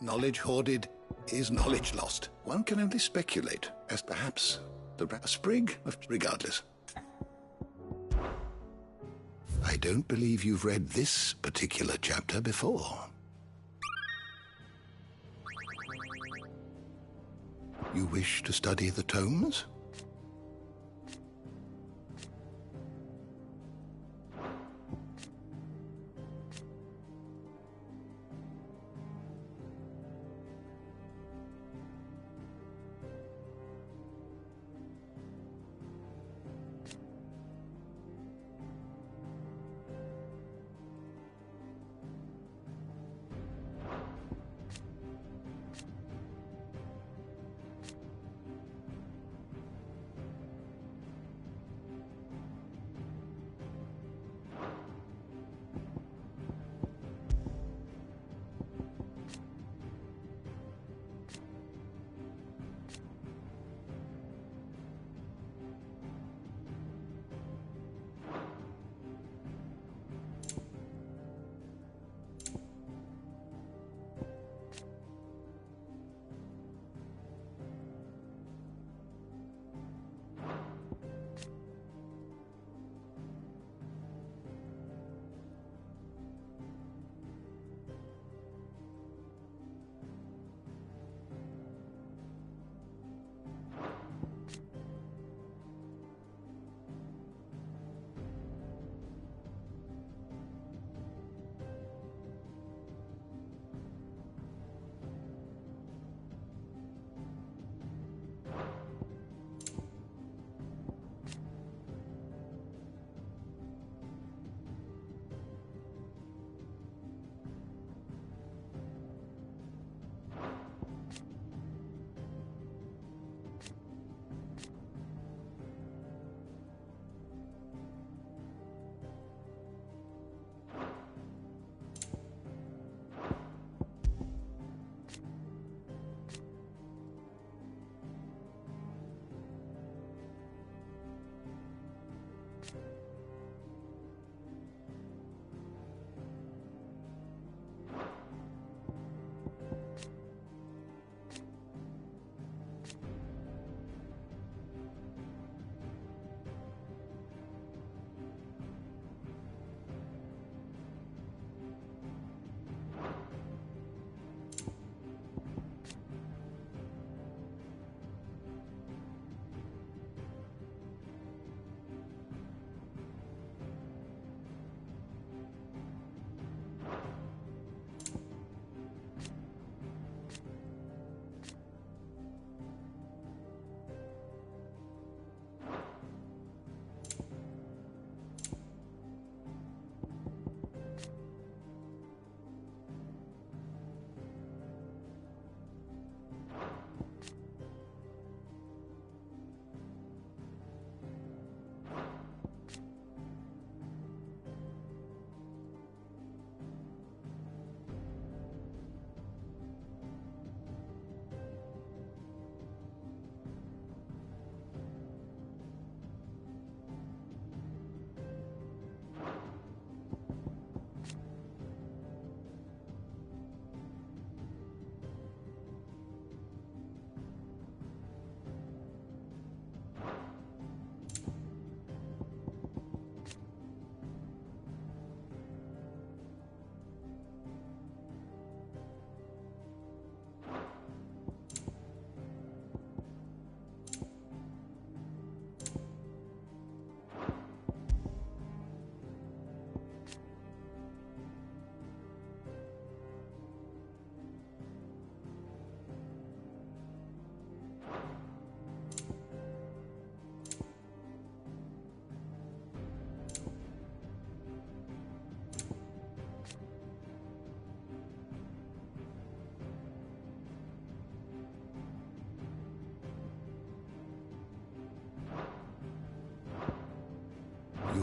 Knowledge hoarded is knowledge lost. One can only speculate, as perhaps the sprig of... Regardless. I don't believe you've read this particular chapter before. You wish to study the tomes?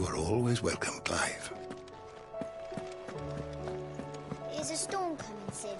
You are always welcome, Clive. Is a storm coming, Sid?